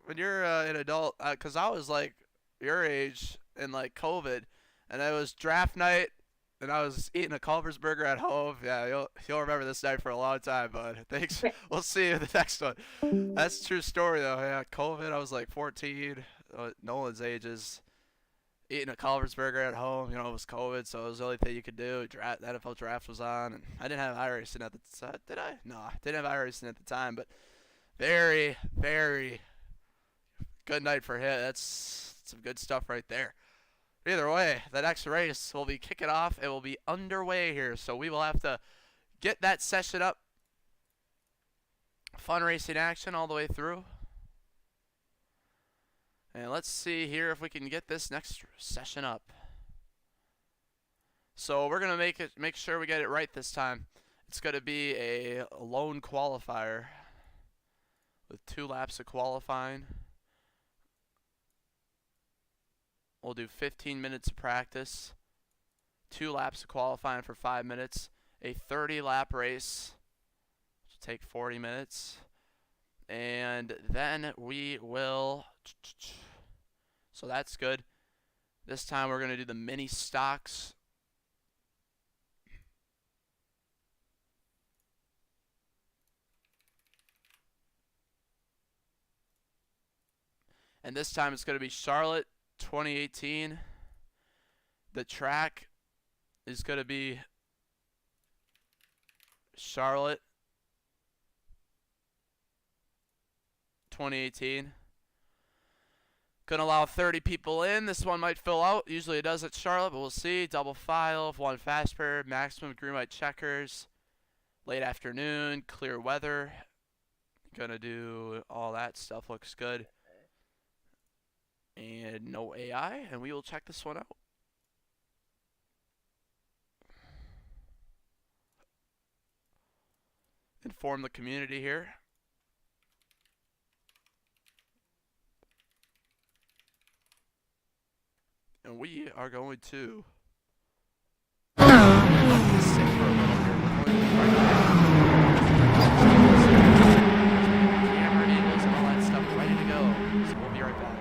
an adult, because I was like your age in like COVID, and it was draft night, and I was eating a Culver's burger at home. Yeah, you'll remember this night for a long time, bud. Thanks. We'll see you in the next one. That's a true story, though. Yeah, COVID, I was like 14. Nolan's ages. Eating a Culver's burger at home, it was COVID, so it was the only thing you could do. The NFL draft was on, and I didn't have iRacing at the time. Did I? No, I didn't have iRacing at the time, but very, very good night for him. That's some good stuff right there. Either way, the next race will be kicking off. It will be underway here, so we will have to get that session up. Fun racing action all the way through. And let's see here if we can get this next session up. So we're gonna make sure we get it right this time. It's gonna be a lone qualifier with 2 laps of qualifying. We'll do 15 minutes of practice, 2 laps of qualifying for 5 minutes, a 30-lap race, which will take 40 minutes, and then we will. So that's good. This time we're going to do the mini stocks. And this time it's going to be Charlotte 2018. The track is going to be Charlotte 2018. Gonna allow 30 people in. This one might fill out. Usually it does at Charlotte, but we'll see. Double file, 1 fast pair, maximum green white checkers. Late afternoon, clear weather. Gonna do all that stuff. Looks good. And no AI, and we will check this one out. Inform the community here. And we are going to sit for a little here. We're going to be right back. Camera angles and all that stuff ready to go. So we'll be right back.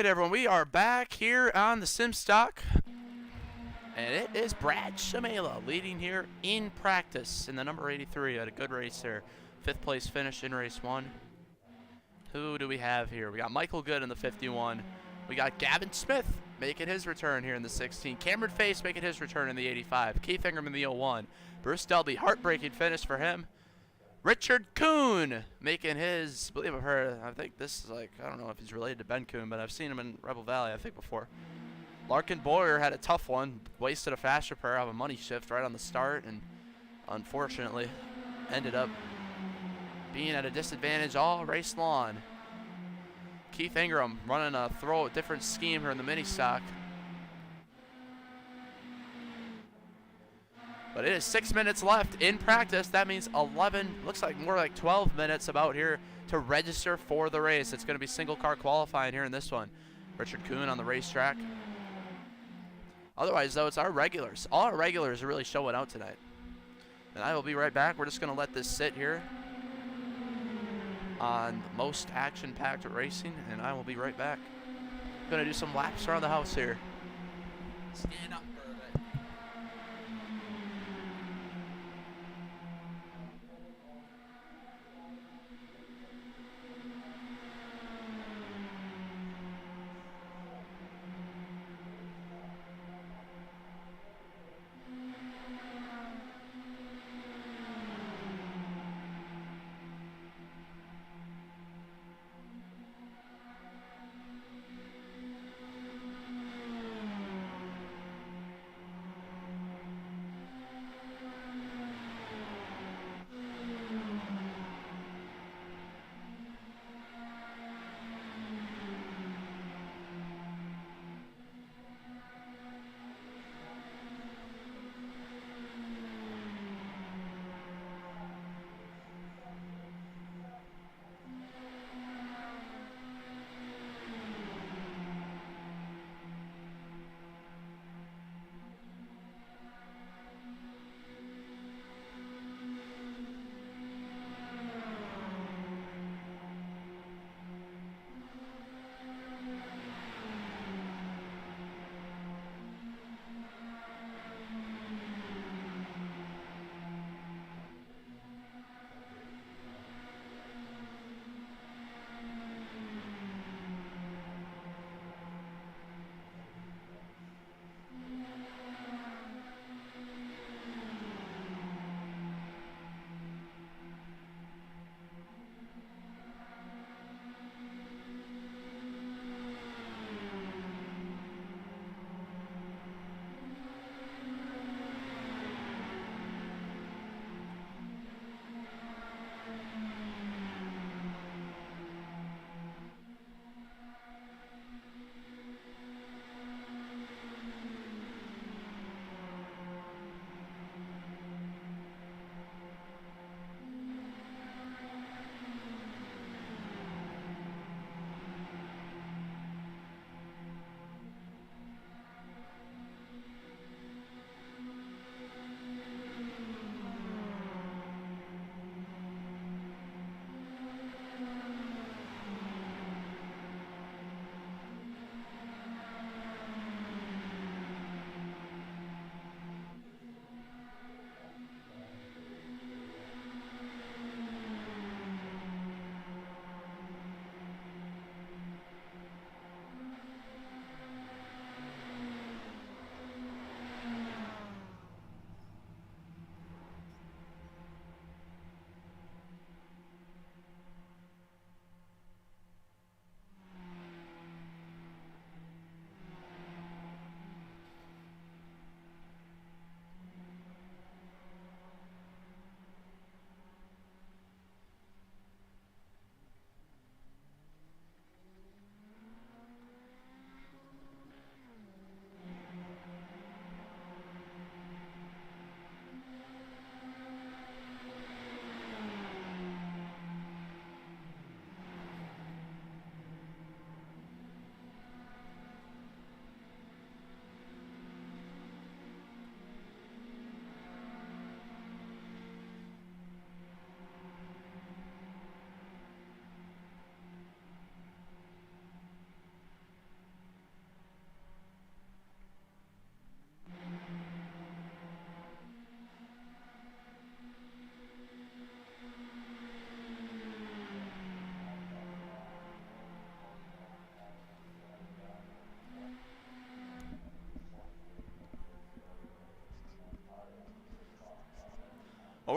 everyone, we are back here on the SimStock, and it is Brad Cmejla leading here in practice in the number 83. Had a good race there. 5th place finish in race 1. Who do we have here? We got Michael Good in the 51. We got Gavin Smith making his return here in the 16. Cameron Face making his return in the 85. Keith Ingram in the 01. Bruce Delby, heartbreaking finish for him. Richard Kuhn making his, I think this is like, I don't know if he's related to Ben Kuhn, but I've seen him in Rebel Valley, I think, before. Larkin Boyer had a tough one, wasted a fast repair of a money shift right on the start, and unfortunately ended up being at a disadvantage all race long. Keith Ingram running a different scheme here in the mini stock. But it is 6 minutes left in practice. That means 11, looks like more like 12 minutes about here to register for the race. It's going to be single car qualifying here in this one. Richard Kuhn on the racetrack. Otherwise, though, it's our regulars. All our regulars are really showing out tonight. And I will be right back. We're just going to let this sit here on most action-packed racing, and I will be right back. I'm going to do some laps around the house here. Stand up for a bit.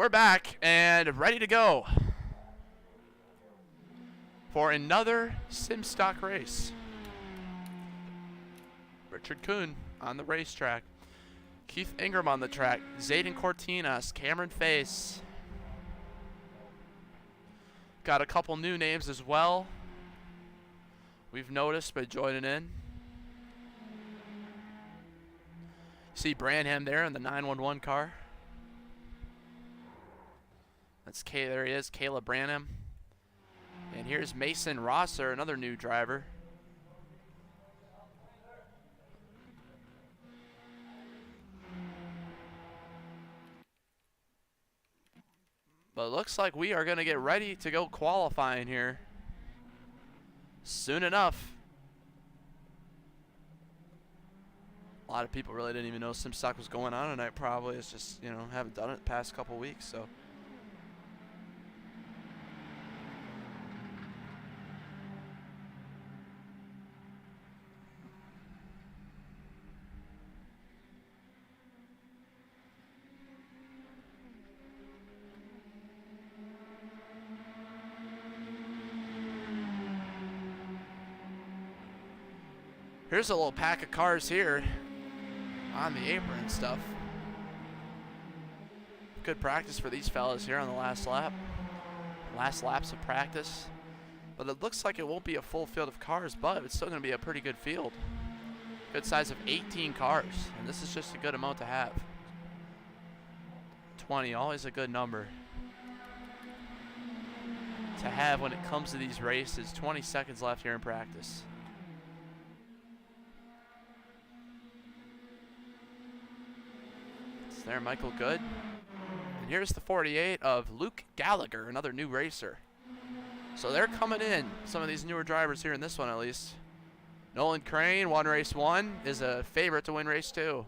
we're back and ready to go for another SimStock race. Richard Kuhn on the racetrack. Keith Ingram on the track. Zayden Cortinas, Cameron Face. Got a couple new names as well. We've noticed by joining in. See Branham there in the 911 car. There he is, Caleb Branham. And here's Mason Rosser, another new driver. But it looks like we are going to get ready to go qualifying here soon enough. A lot of people really didn't even know SimStock was going on tonight. Probably it's just, you know, haven't done it the past couple weeks, so. Here's a little pack of cars here on the apron and stuff. Good practice for these fellas here on the last lap. Last laps of practice. But it looks like it won't be a full field of cars, but it's still going to be a pretty good field. Good size of 18 cars, and this is just a good amount to have. 20, always a good number to have when it comes to these races. 20 seconds left here in practice. There, Michael Good. And here's the 48 of Luke Gallagher, another new racer. So they're coming in, some of these newer drivers here in this one at least. Nolan Crane, won race 1, is a favorite to win race 2.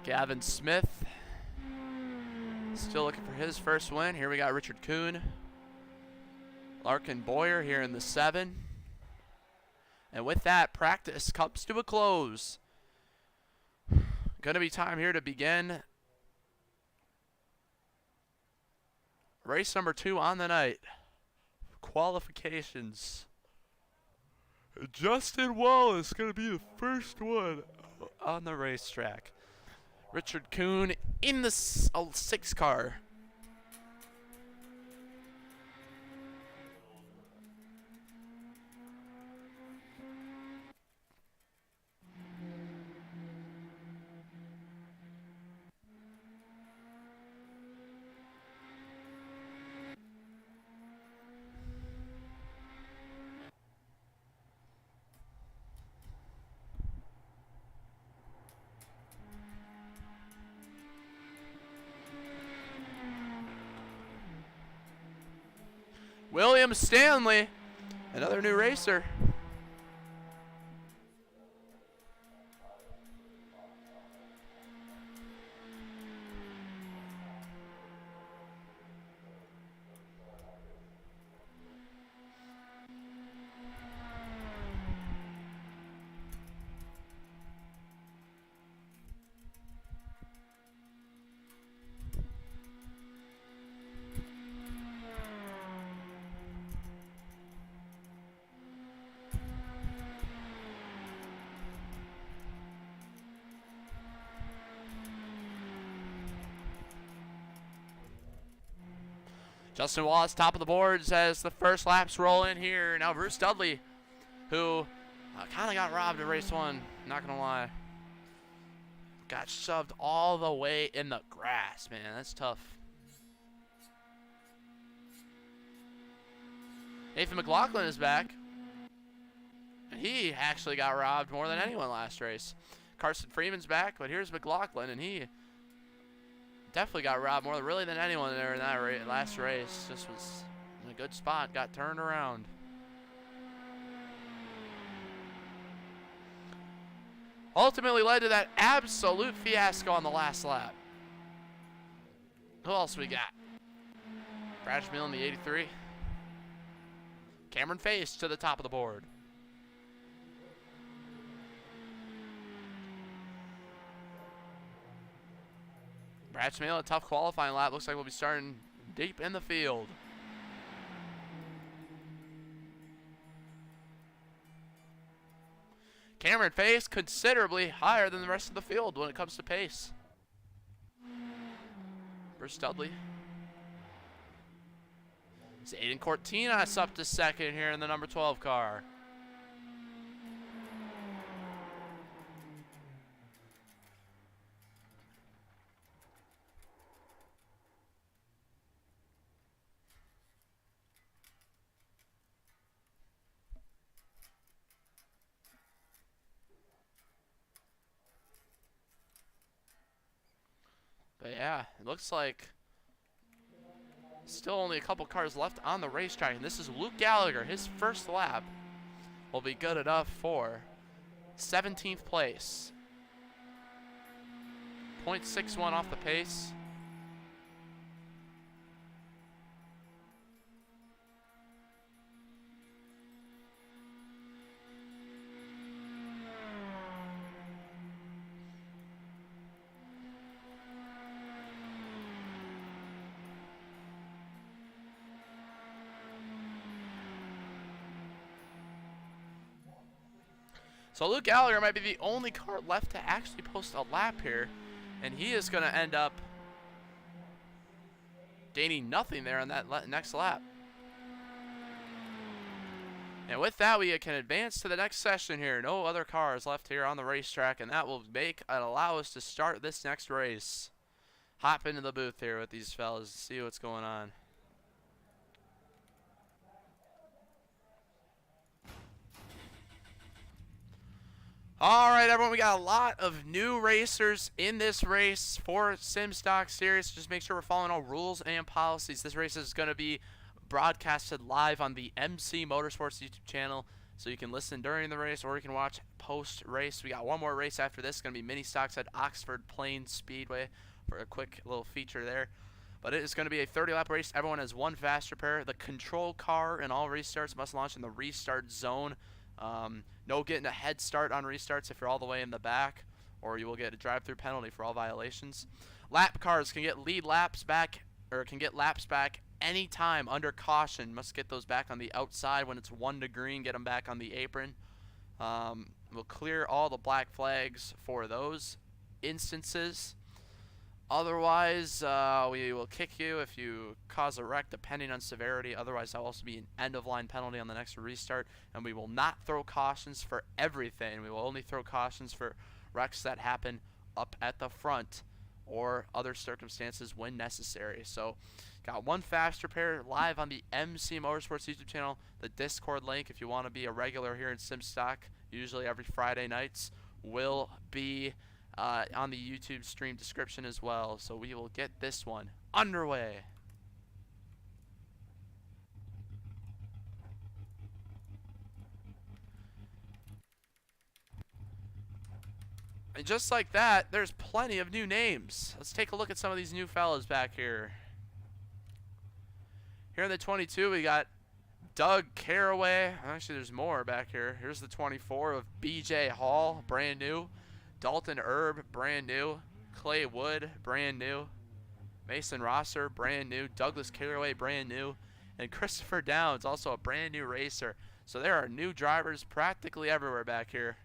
Gavin Smith, still looking for his first win. Here we got Richard Kuhn. Larkin Boyer here in the 7. And with that, practice comes to a close. Going to be time here to begin race number 2 on the night. Qualifications. Justin Wallace going to be the first one on the racetrack. Richard Kuhn in the 6 car. William Stanley, another new racer. Justin Wallace, top of the boards as the first laps roll in here. Now Bruce Dudley, who kind of got robbed at race 1, not going to lie. Got shoved all the way in the grass, man. That's tough. Nathan McLaughlin is back. And he actually got robbed more than anyone last race. Carson Freeman's back, but here's McLaughlin, and he definitely got robbed more really than anyone there in that last race. Just was in a good spot, got turned around. Ultimately led to that absolute fiasco on the last lap. Who else we got? Brad Schmiel in the 83. Cameron Face to the top of the board. At Cmejla, a tough qualifying lap. Looks like we'll be starting deep in the field. Cameron Face considerably higher than the rest of the field when it comes to pace. Bruce Dudley. Zayden Cortinas up to second here in the number 12 car. But yeah, it looks like still only a couple cars left on the racetrack. And this is Luke Gallagher. His first lap will be good enough for 17th place. 0.61 off the pace. So Luke Gallagher might be the only car left to actually post a lap here, and he is going to end up gaining nothing there on that next lap. And with that, we can advance to the next session here. No other cars left here on the racetrack, and that will make and allow us to start this next race. Hop into the booth here with these fellas to see what's going on. All right, everyone, we got a lot of new racers in this race for SimStock Series. Just make sure we're following all rules and policies. This race is going to be broadcasted live on the MC Motorsports YouTube channel, so you can listen during the race or you can watch post-race. We got one more race after this. It's going to be mini stocks at Oxford Plains Speedway for a quick little feature there. But it is going to be a 30-lap race. Everyone has one fast repair. The control car in all restarts must launch in the restart zone. No getting a head start on restarts if you're all the way in the back, or you will get a drive-through penalty for all violations. Lap cars can get lead laps back, or can get laps back anytime under caution. Must get those back on the outside when it's 1 to green. Get them back on the apron. We'll clear all the black flags for those instances. Otherwise, we will kick you if you cause a wreck, depending on severity. Otherwise, there'll also be an end-of-line penalty on the next restart. And we will not throw cautions for everything. We will only throw cautions for wrecks that happen up at the front or other circumstances when necessary. So, got one fast repair live on the MC Motorsports YouTube channel. The Discord link, if you want to be a regular here in SimStock, usually every Friday nights, will be on the YouTube stream description as well. So we will get this one underway. And just like that, there's plenty of new names. Let's take a look at some of these new fellas back here. Here in the 22, we got Doug Caraway. Actually, there's more back here. Here's the 24 of BJ Hall, brand new. Dalton Erb, brand new. Clay Wood, brand new. Mason Rosser, brand new. Douglas Caraway, brand new. And Christopher Downs, also a brand new racer. So there are new drivers practically everywhere back here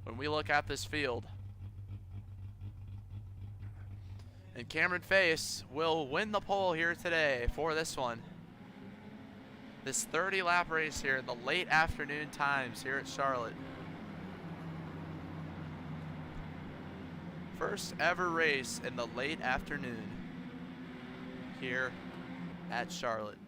when we look at this field. And Cameron Face will win the pole here today for this one. This 30-lap race here in the late afternoon times here at Charlotte. First ever race in the late afternoon here at Charlotte.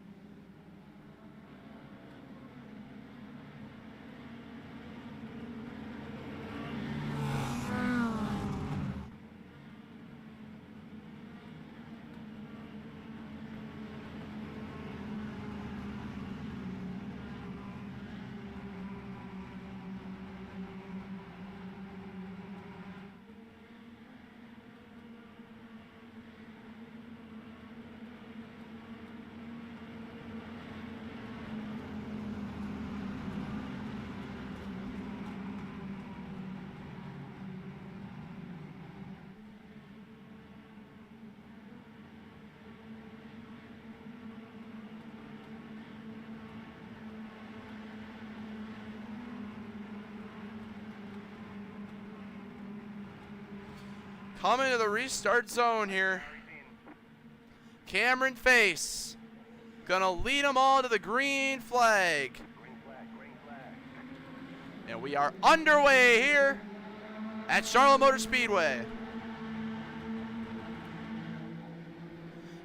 Coming to the restart zone here. Cameron Face gonna lead them all to the green flag. And we are underway here at Charlotte Motor Speedway.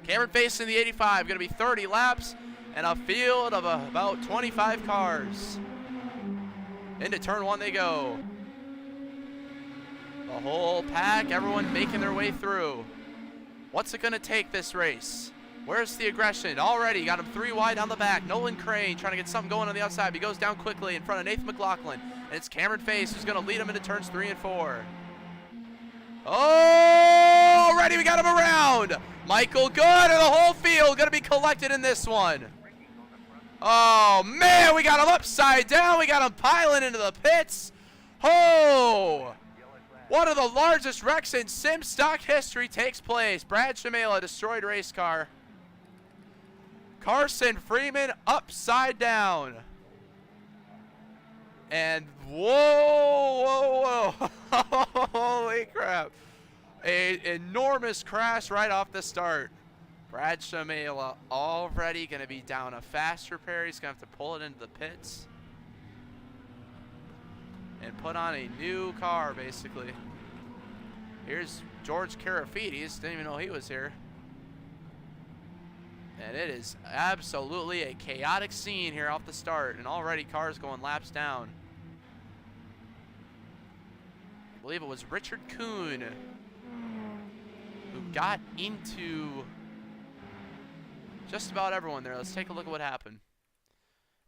Cameron Face in the 85, gonna be 30 laps and a field of about 25 cars. Into turn one they go. The whole pack, everyone making their way through. What's it gonna take this race? Where's the aggression? Already got him 3 wide on the back. Nolan Crane trying to get something going on the outside. He goes down quickly in front of Nathan McLaughlin. And it's Cameron Face who's gonna lead him into turns 3 and 4. Oh, already we got him around. Michael Good and the whole field gonna be collected in this one. Oh man, we got him upside down. We got him piling into the pits. Oh, one of the largest wrecks in SimStock history takes place. Brad Cmejla, destroyed race car. Carson Freeman upside down. And whoa, whoa, whoa. Holy crap. An enormous crash right off the start. Brad Cmejla already going to be down a fast repair. He's going to have to pull it into the pits and put on a new car, basically. Here's George Karafides. Didn't even know he was here. And it is absolutely a chaotic scene here off the start. And already cars going laps down. I believe it was Richard Kuhn who got into just about everyone there. Let's take a look at what happened.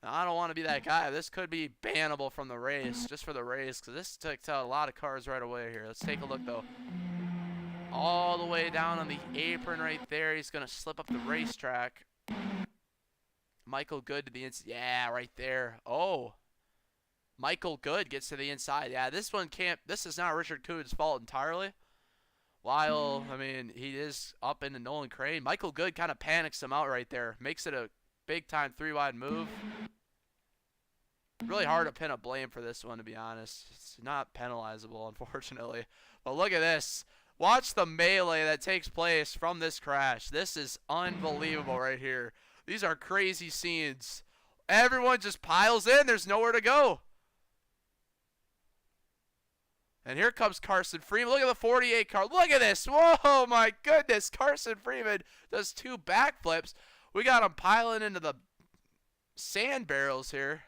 Now, I don't want to be that guy. This could be bannable from the race, just for the race, because this took out a lot of cars right away here. Let's take a look, though. All the way down on the apron right there. He's going to slip up the racetrack. Michael Good to the inside. Yeah, right there. Oh. Michael Good gets to the inside. Yeah, this one can't. This is not Richard Kuhn's fault entirely. While, I mean, he is up into Nolan Crane. Michael Good kind of panics him out right there. Makes it a big-time 3-wide move. Really hard to pin a blame for this one, to be honest. It's not penalizable, unfortunately. But look at this. Watch the melee that takes place from this crash. This is unbelievable right here. These are crazy scenes. Everyone just piles in. There's nowhere to go. And here comes Carson Freeman. Look at the 48 car. Look at this. Whoa, my goodness. Carson Freeman does 2 backflips. We got him piling into the sand barrels here.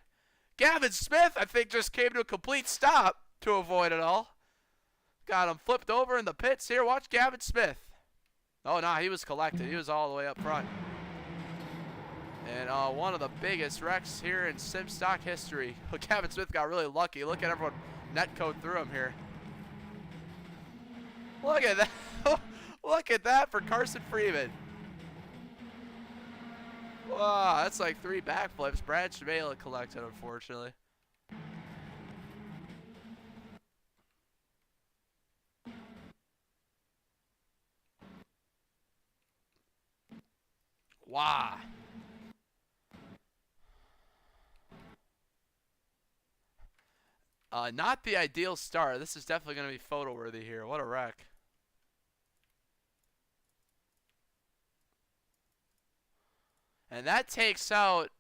Gavin Smith, I think, just came to a complete stop to avoid it all. Got him flipped over in the pits here. Watch Gavin Smith. Oh, no, he was collected. He was all the way up front. And one of the biggest wrecks here in SimStock history. Gavin Smith got really lucky. Look at everyone netcode through him here. Look at that. Look at that for Carson Freeman. Wow, that's like 3 backflips. Brad Cmejla collected, unfortunately. Wow. Not the ideal start. This is definitely going to be photo worthy here. What a wreck. And that takes out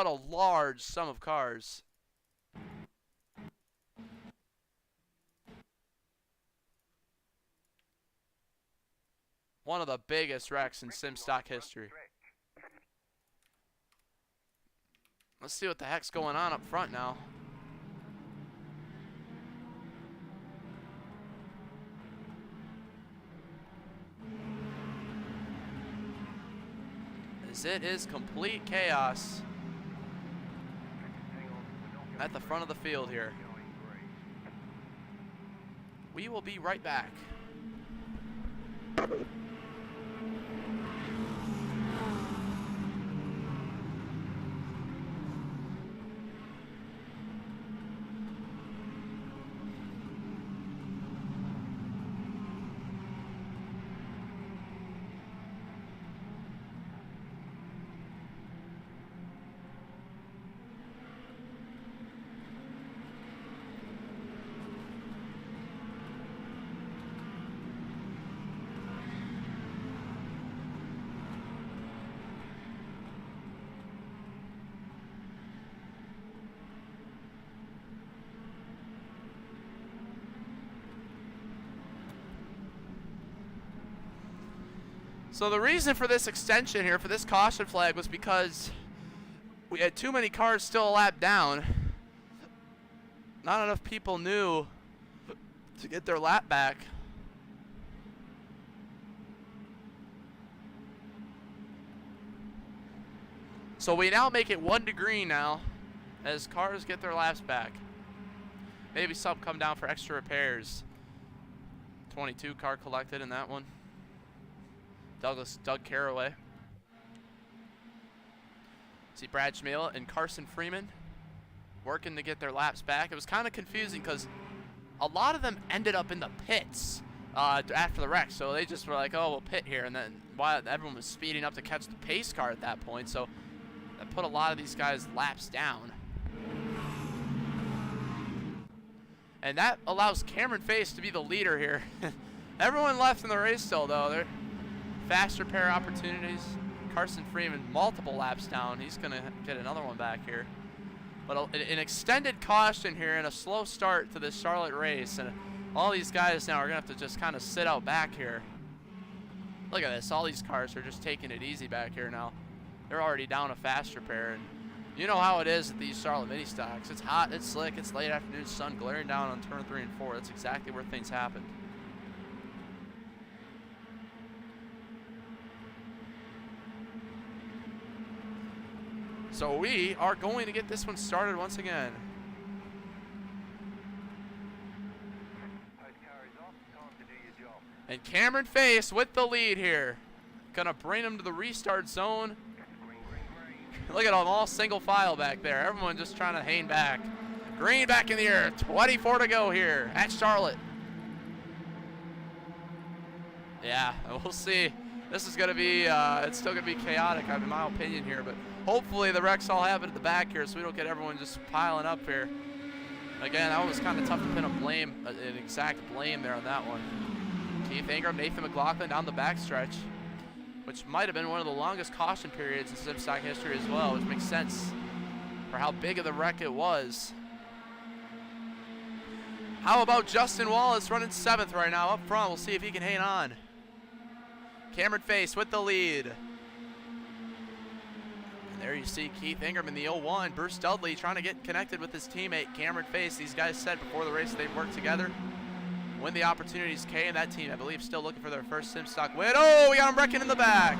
a large sum of cars. One of the biggest wrecks in SimStock history. Let's see what the heck's going on up front now. As it is complete chaos at the front of the field here. We will be right back. So the reason for this extension here, for this caution flag, was because we had too many cars still a lap down. Not enough people knew to get their lap back. So we now make it 1 degree now as cars get their laps back. Maybe some come down for extra repairs. 22 car collected in that one. Doug Caraway. See Brad Cmejla and Carson Freeman working to get their laps back. It was kind of confusing because a lot of them ended up in the pits after the wreck. So they just were like, oh, we'll pit here. And then while everyone was speeding up to catch the pace car at that point. So that put a lot of these guys' laps down. And that allows Cameron Face to be the leader here. Everyone left in the race still, though. They're fast repair opportunities. Carson Freeman, multiple laps down. He's going to get another one back here. But an extended caution here and a slow start to this Charlotte race. And all these guys now are going to have to just kind of sit out back here. Look at this. All these cars are just taking it easy back here now. They're already down a fast repair. And you know how it is at these Charlotte mini stocks. It's hot, it's slick, it's late afternoon sun glaring down on turn 3 and 4. That's exactly where things happen. So we are going to get this one started once again. And Cameron Face with the lead here. Gonna bring him to the restart zone. Look at them, all single file back there. Everyone just trying to hang back. Green back in the air. 24 to go here at Charlotte. Yeah, we'll see. This is going to be, it's still going to be chaotic, in my opinion here. But hopefully the wrecks all happen at the back here so we don't get everyone just piling up here. Again, that was kind of tough to pin a blame, an exact blame there on that one. Keith Ingram, Nathan McLaughlin down the backstretch, which might have been one of the longest caution periods in SimStock history as well, which makes sense for how big of the wreck it was. How about Justin Wallace running 7th right now up front? We'll see if he can hang on. Cameron Face with the lead. And there you see Keith Ingram in the 01. Bruce Dudley trying to get connected with his teammate Cameron Face. These guys said before the race they'd work together. When the opportunities came, that team, I believe, still looking for their first SimStock win. Oh, we got him wrecking in the back.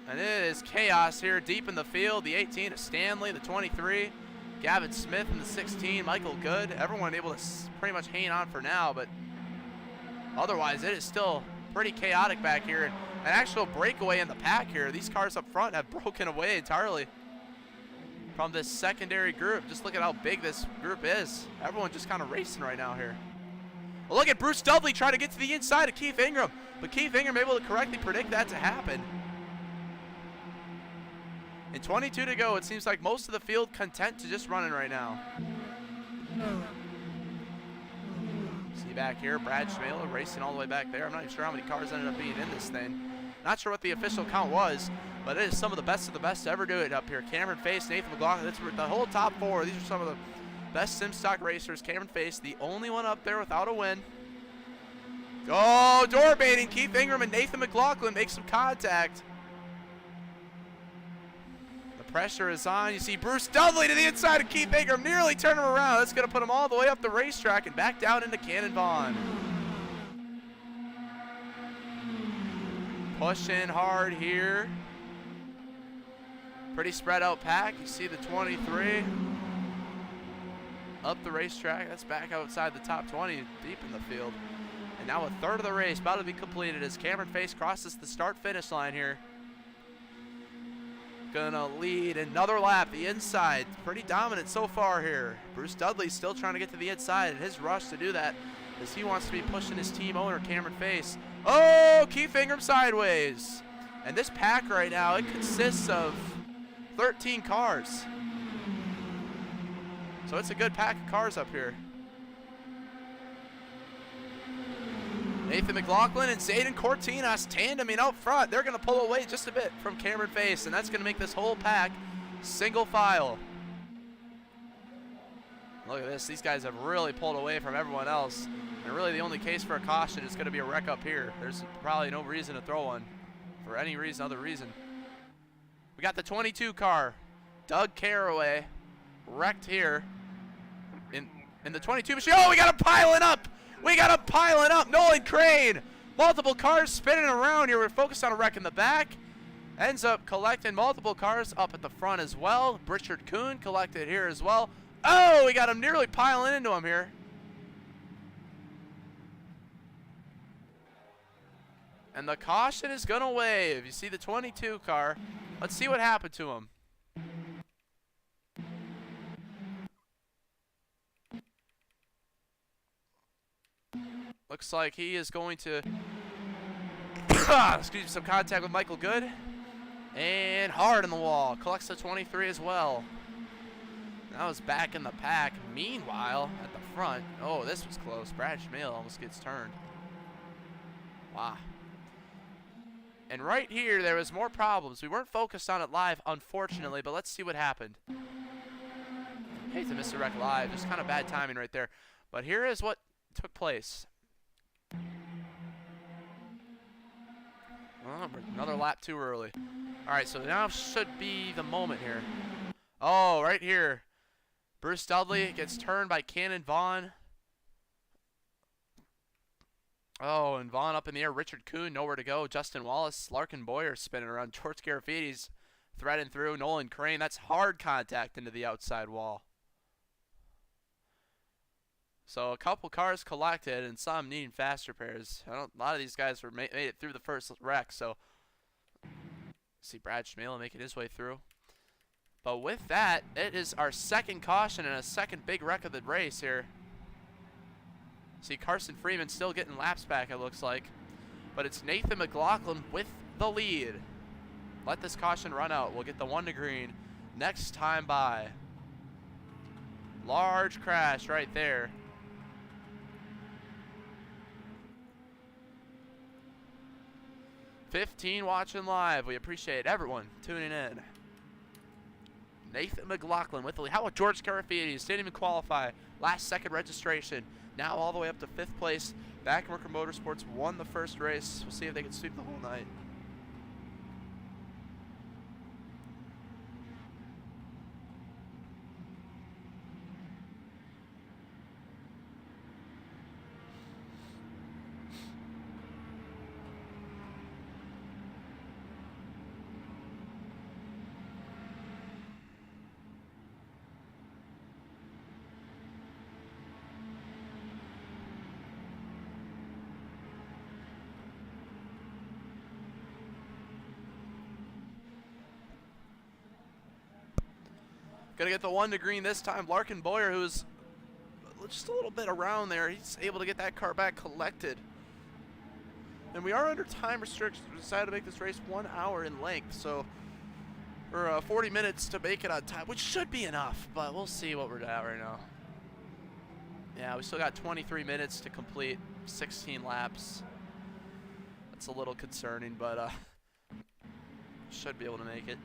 And it is chaos here deep in the field. The 18 is Stanley, the 23, Gavin Smith, and the 16, Michael Good. Everyone able to pretty much hang on for now, but otherwise it is still pretty chaotic back here. An actual breakaway in the pack here. These cars up front have broken away entirely from this secondary group. Just look at how big this group is. Everyone just kind of racing right now here. Well, look at Bruce Dudley trying to get to the inside of Keith Ingram, but Keith Ingram able to correctly predict that to happen. And 22 to go. It seems like most of the field content to just running right now. See back here, Brad Cmejla racing all the way back there. I'm not even sure how many cars ended up being in this thing. Not sure what the official count was, but it is some of the best to ever do it up here. Cameron Face, Nathan McLaughlin, that's the whole top 4. These are some of the best SimStock racers. Cameron Face, the only one up there without a win. Oh, door baiting. Keith Ingram and Nathan McLaughlin make some contact. The pressure is on. You see Bruce Dudley to the inside of Keith Ingram, nearly turn him around. That's going to put him all the way up the racetrack and back down into Cannon Vaughn. Pushing hard here. Pretty spread out pack. You see the 23 up the racetrack. That's back outside the top 20, deep in the field. And now a third of the race about to be completed as Cameron Face crosses the start-finish line here. Gonna lead another lap, the inside. Pretty dominant so far here. Bruce Dudley still trying to get to the inside, and his rush to do that as he wants to be pushing his team owner, Cameron Face. Oh, Keith Ingram sideways. And this pack right now, it consists of 13 cars. So it's a good pack of cars up here. Nathan McLaughlin and Zayden Cortinas tandeming out front. They're going to pull away just a bit from Cameron Face, and that's going to make this whole pack single file. Look at this. These guys have really pulled away from everyone else. And really the only case for a caution is going to be a wreck up here. There's probably no reason to throw one for any reason, other reason. We got the 22 car. Doug Caraway wrecked here in the 22 machine. Oh, we got him piling up. We got him piling up. Nolan Crane. Multiple cars spinning around here. We're focused on a wreck in the back. Ends up collecting multiple cars up at the front as well. Richard Kuhn collected here as well. Oh, we got him nearly piling into him here. And the caution is going to wave. You see the 22 car. Let's see what happened to him. Looks like he is going to excuse me, some contact with Michael Good. And hard in the wall. Collects the 23 as well. That was back in the pack. Meanwhile, at the front, oh, this was close. Brad Cmejla almost gets turned. Wow. And right here, there was more problems. We weren't focused on it live, unfortunately, but let's see what happened. Hate to miss the wreck live. Just kind of bad timing right there. But here is what took place. Oh, another lap too early. All right, so now should be the moment here. Oh, right here. Bruce Dudley gets turned by Cannon Vaughn. Oh, and Vaughn up in the air. Richard Kuhn, nowhere to go. Justin Wallace, Larkin Boyer spinning around. George Garafiti's threading through. Nolan Crane, that's hard contact into the outside wall. So a couple cars collected and some needing fast repairs. A lot of these guys were made it through the first wreck, so see Brad Cmejla making his way through. But with that, it is our second caution and a second big wreck of the race here. See Carson Freeman still getting laps back, it looks like. But it's Nathan McLaughlin with the lead. Let this caution run out. We'll get the 1 to green next time by. Large crash right there. $15 watching live. We appreciate everyone tuning in. Nathan McLaughlin with the lead. How about George Garafiti? Didn't even qualify. Last second registration. Now all the way up to 5th place. Backworker Motorsports won the first race. We'll see if they can sweep the whole night. Gonna get the 1 to green this time. Larkin Boyer, who's just a little bit around there, he's able to get that car back collected. And we are under time restrictions. We decided to make this race 1 hour in length, so for 40 minutes to make it on time, which should be enough, but we'll see what we're at right now. Yeah, we still got 23 minutes to complete 16 laps. That's a little concerning, but should be able to make it.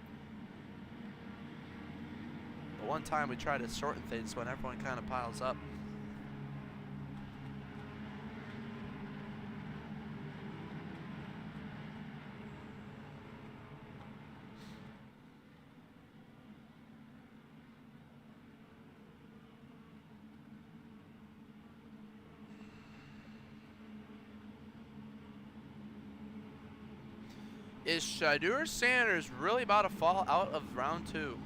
The one time we try to shorten things when everyone kind of piles up. Is Shadur Sanders really about to fall out of round 2?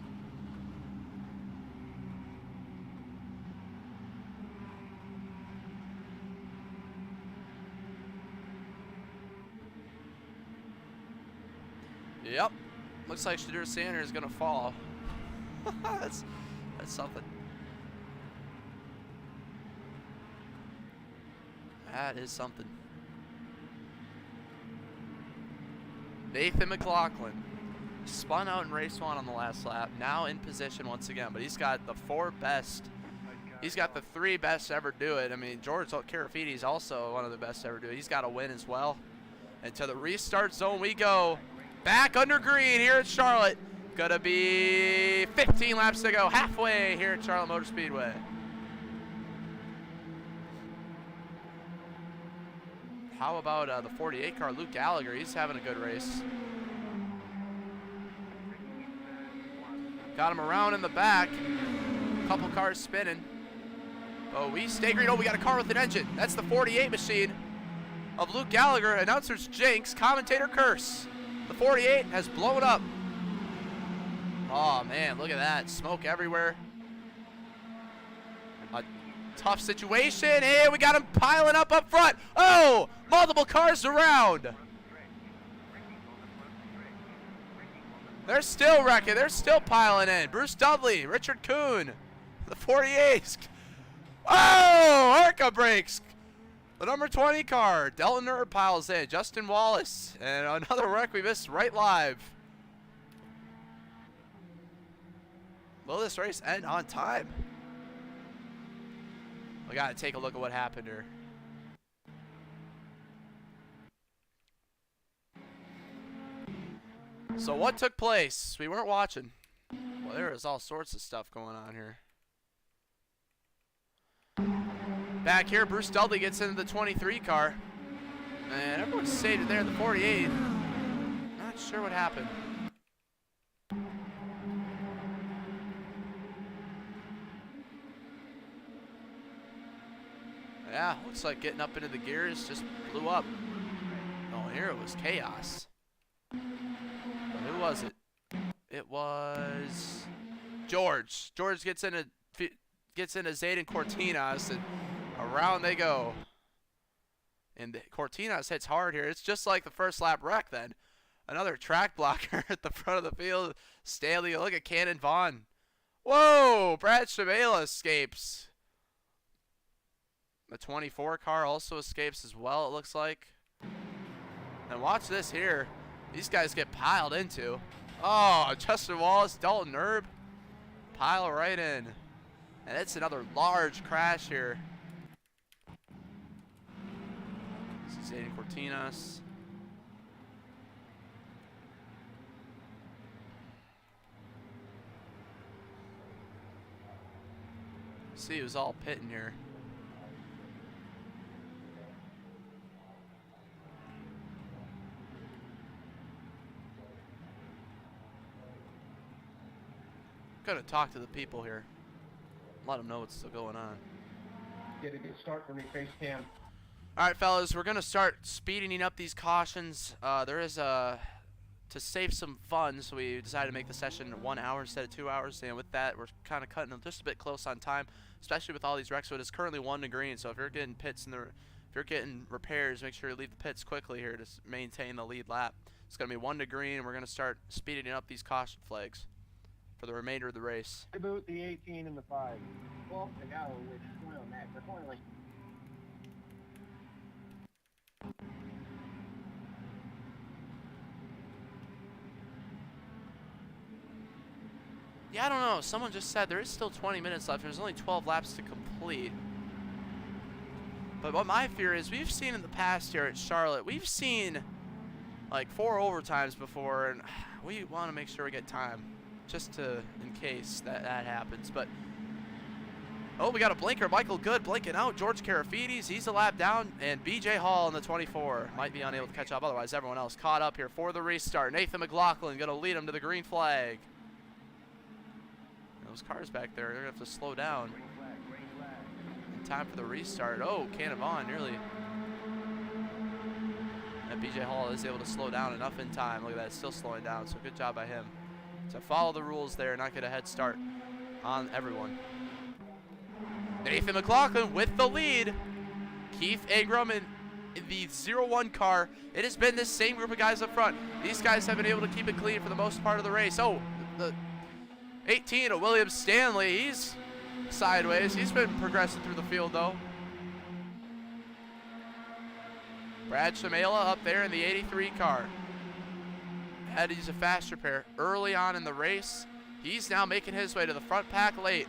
Yep, looks like Shadur Sanders is gonna fall. that's something. That is something. Nathan McLaughlin spun out in race 1 on the last lap. Now in position once again, but he's got the 4 best. He's got the 3 best to ever do it. I mean, George Carafiti is also one of the best to ever do it. He's got a win as well. And to the restart zone we go. Back under green here at Charlotte. Gonna be 15 laps to go, halfway here at Charlotte Motor Speedway. how about the 48 car, Luke Gallagher? He's having a good race. Got him around in the back. Couple cars spinning. Oh, we stay green. Oh, we got a car with an engine. That's the 48 machine of Luke Gallagher. Announcers Jinx, commentator Curse. The 48 has blown up. Oh, man, look at that. Smoke everywhere. A tough situation. Hey, we got him piling up front. Oh, multiple cars around. They're still wrecking. They're still piling in. Bruce Dudley, Richard Kuhn, the 48. Oh, Arca breaks. The number 20 car. Delton Nerd piles in. Justin Wallace. And another wreck we missed right live. Will this race end on time? We got to take a look at what happened here. So what took place? We weren't watching. Well, there is all sorts of stuff going on here. Back here, Bruce Dudley gets into the 23 car. And everyone's sated there in the 48. Not sure what happened. Yeah, looks like getting up into the gears just blew up. Oh, here it was chaos. Who was it? It was George. George gets into Zayden Cortinas, and around they go. And Cortinas hits hard here. It's just like the first lap wreck then. Another track blocker at the front of the field. Staley, look at Cannon Vaughn. Whoa, Brad Cmejla escapes. The 24 car also escapes as well, it looks like. And watch this here. These guys get piled into. Oh, Justin Wallace, Dalton Erb. Pile right in. And it's another large crash here. This is Zayden Cortinas. See, it was all pitting here. Gotta talk to the people here. Let them know what's still going on. Get a good start for me, face cam. All right, fellas, we're gonna start speeding up these cautions. There is to save some funds, so we decided to make the session 1 hour instead of 2 hours. And with that, we're kind of cutting just a bit close on time, especially with all these wrecks. So it is currently 1 to green. So if you're getting pits if you're getting repairs, make sure you leave the pits quickly here to maintain the lead lap. It's gonna be 1 to green, and we're gonna start speeding up these caution flags for the remainder of the race. Reboot the 18 and the 5. Well, I got one with oil, Matt. They're oiling. Yeah, I don't know. Someone just said there is still 20 minutes left. There's only 12 laps to complete. But what my fear is, we've seen in the past here at Charlotte, we've seen like 4 overtimes before, and we want to make sure we get time, just in case that happens. But oh, we got a blinker. Michael Good blinking out. George Karafides, he's a lap down, and BJ Hall in the 24 might be unable to catch up. Otherwise, everyone else caught up here for the restart. Nathan McLaughlin going to lead him to the green flag. Those cars back there, they're going to have to slow down in time for the restart. Oh, Cannavon nearly. And BJ Hall is able to slow down enough in time. Look at that, it's still slowing down, so good job by him. So follow the rules there, not get a head start on everyone. Nathan McLaughlin with the lead. Keith Agram in the 0-1 car. It has been this same group of guys up front. These guys have been able to keep it clean for the most part of the race. Oh, the 18 of William Stanley, he's sideways. He's been progressing through the field though. Brad Cmejla up there in the 83 car. Had to use a fast repair early on in the race. He's now making his way to the front pack late.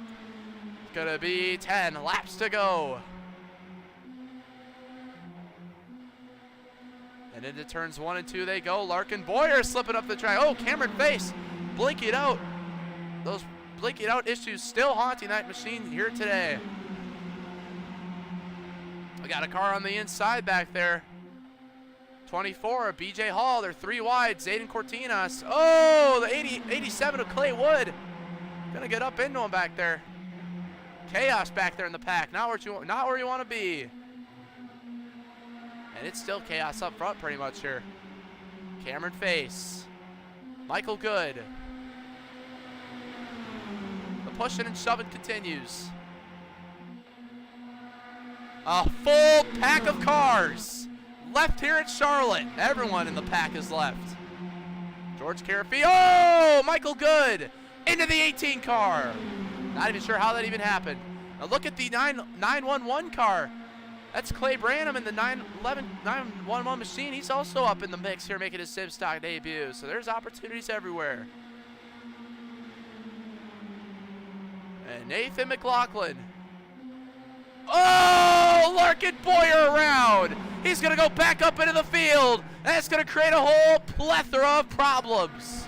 It's gonna be 10 laps to go. And into turns 1 and 2 they go. Larkin Boyer slipping up the track. Oh, Cameron Face blinking out. Those blinking out issues still haunting that machine here today. We got a car on the inside back there. 24, BJ Hall. They're 3 wide. Zayden Cortinas. Oh, the 87 of Clay Wood. Gonna get up into him back there. Chaos back there in the pack. Not where you want to be. And it's still chaos up front pretty much here. Cameron Face. Michael Good. The pushing and shoving continues. A full pack of cars left here at Charlotte. Everyone in the pack is left. George Carafi. Oh, Michael Good into the 18 car. Not even sure how that even happened. Now look at the 911 car. That's Clay Branham in the 911 machine. He's also up in the mix here making his SimStock debut. So there's opportunities everywhere. And Nathan McLaughlin. Oh, Larkin Boyer around. He's going to go back up into the field. And that's going to create a whole plethora of problems.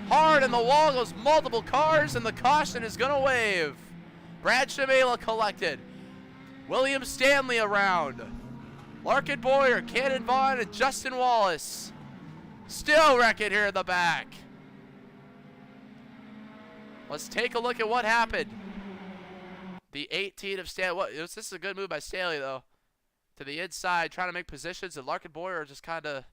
Hard in the wall goes multiple cars, and the caution is going to wave. Brad Cmejla collected. William Stanley around. Larkin Boyer, Cannon Vaughn, and Justin Wallace. Still wrecking here in the back. Let's take a look at what happened. The 18 of Stanley. This is a good move by Stanley, though. To the inside, trying to make positions, and Larkin Boyer just kind of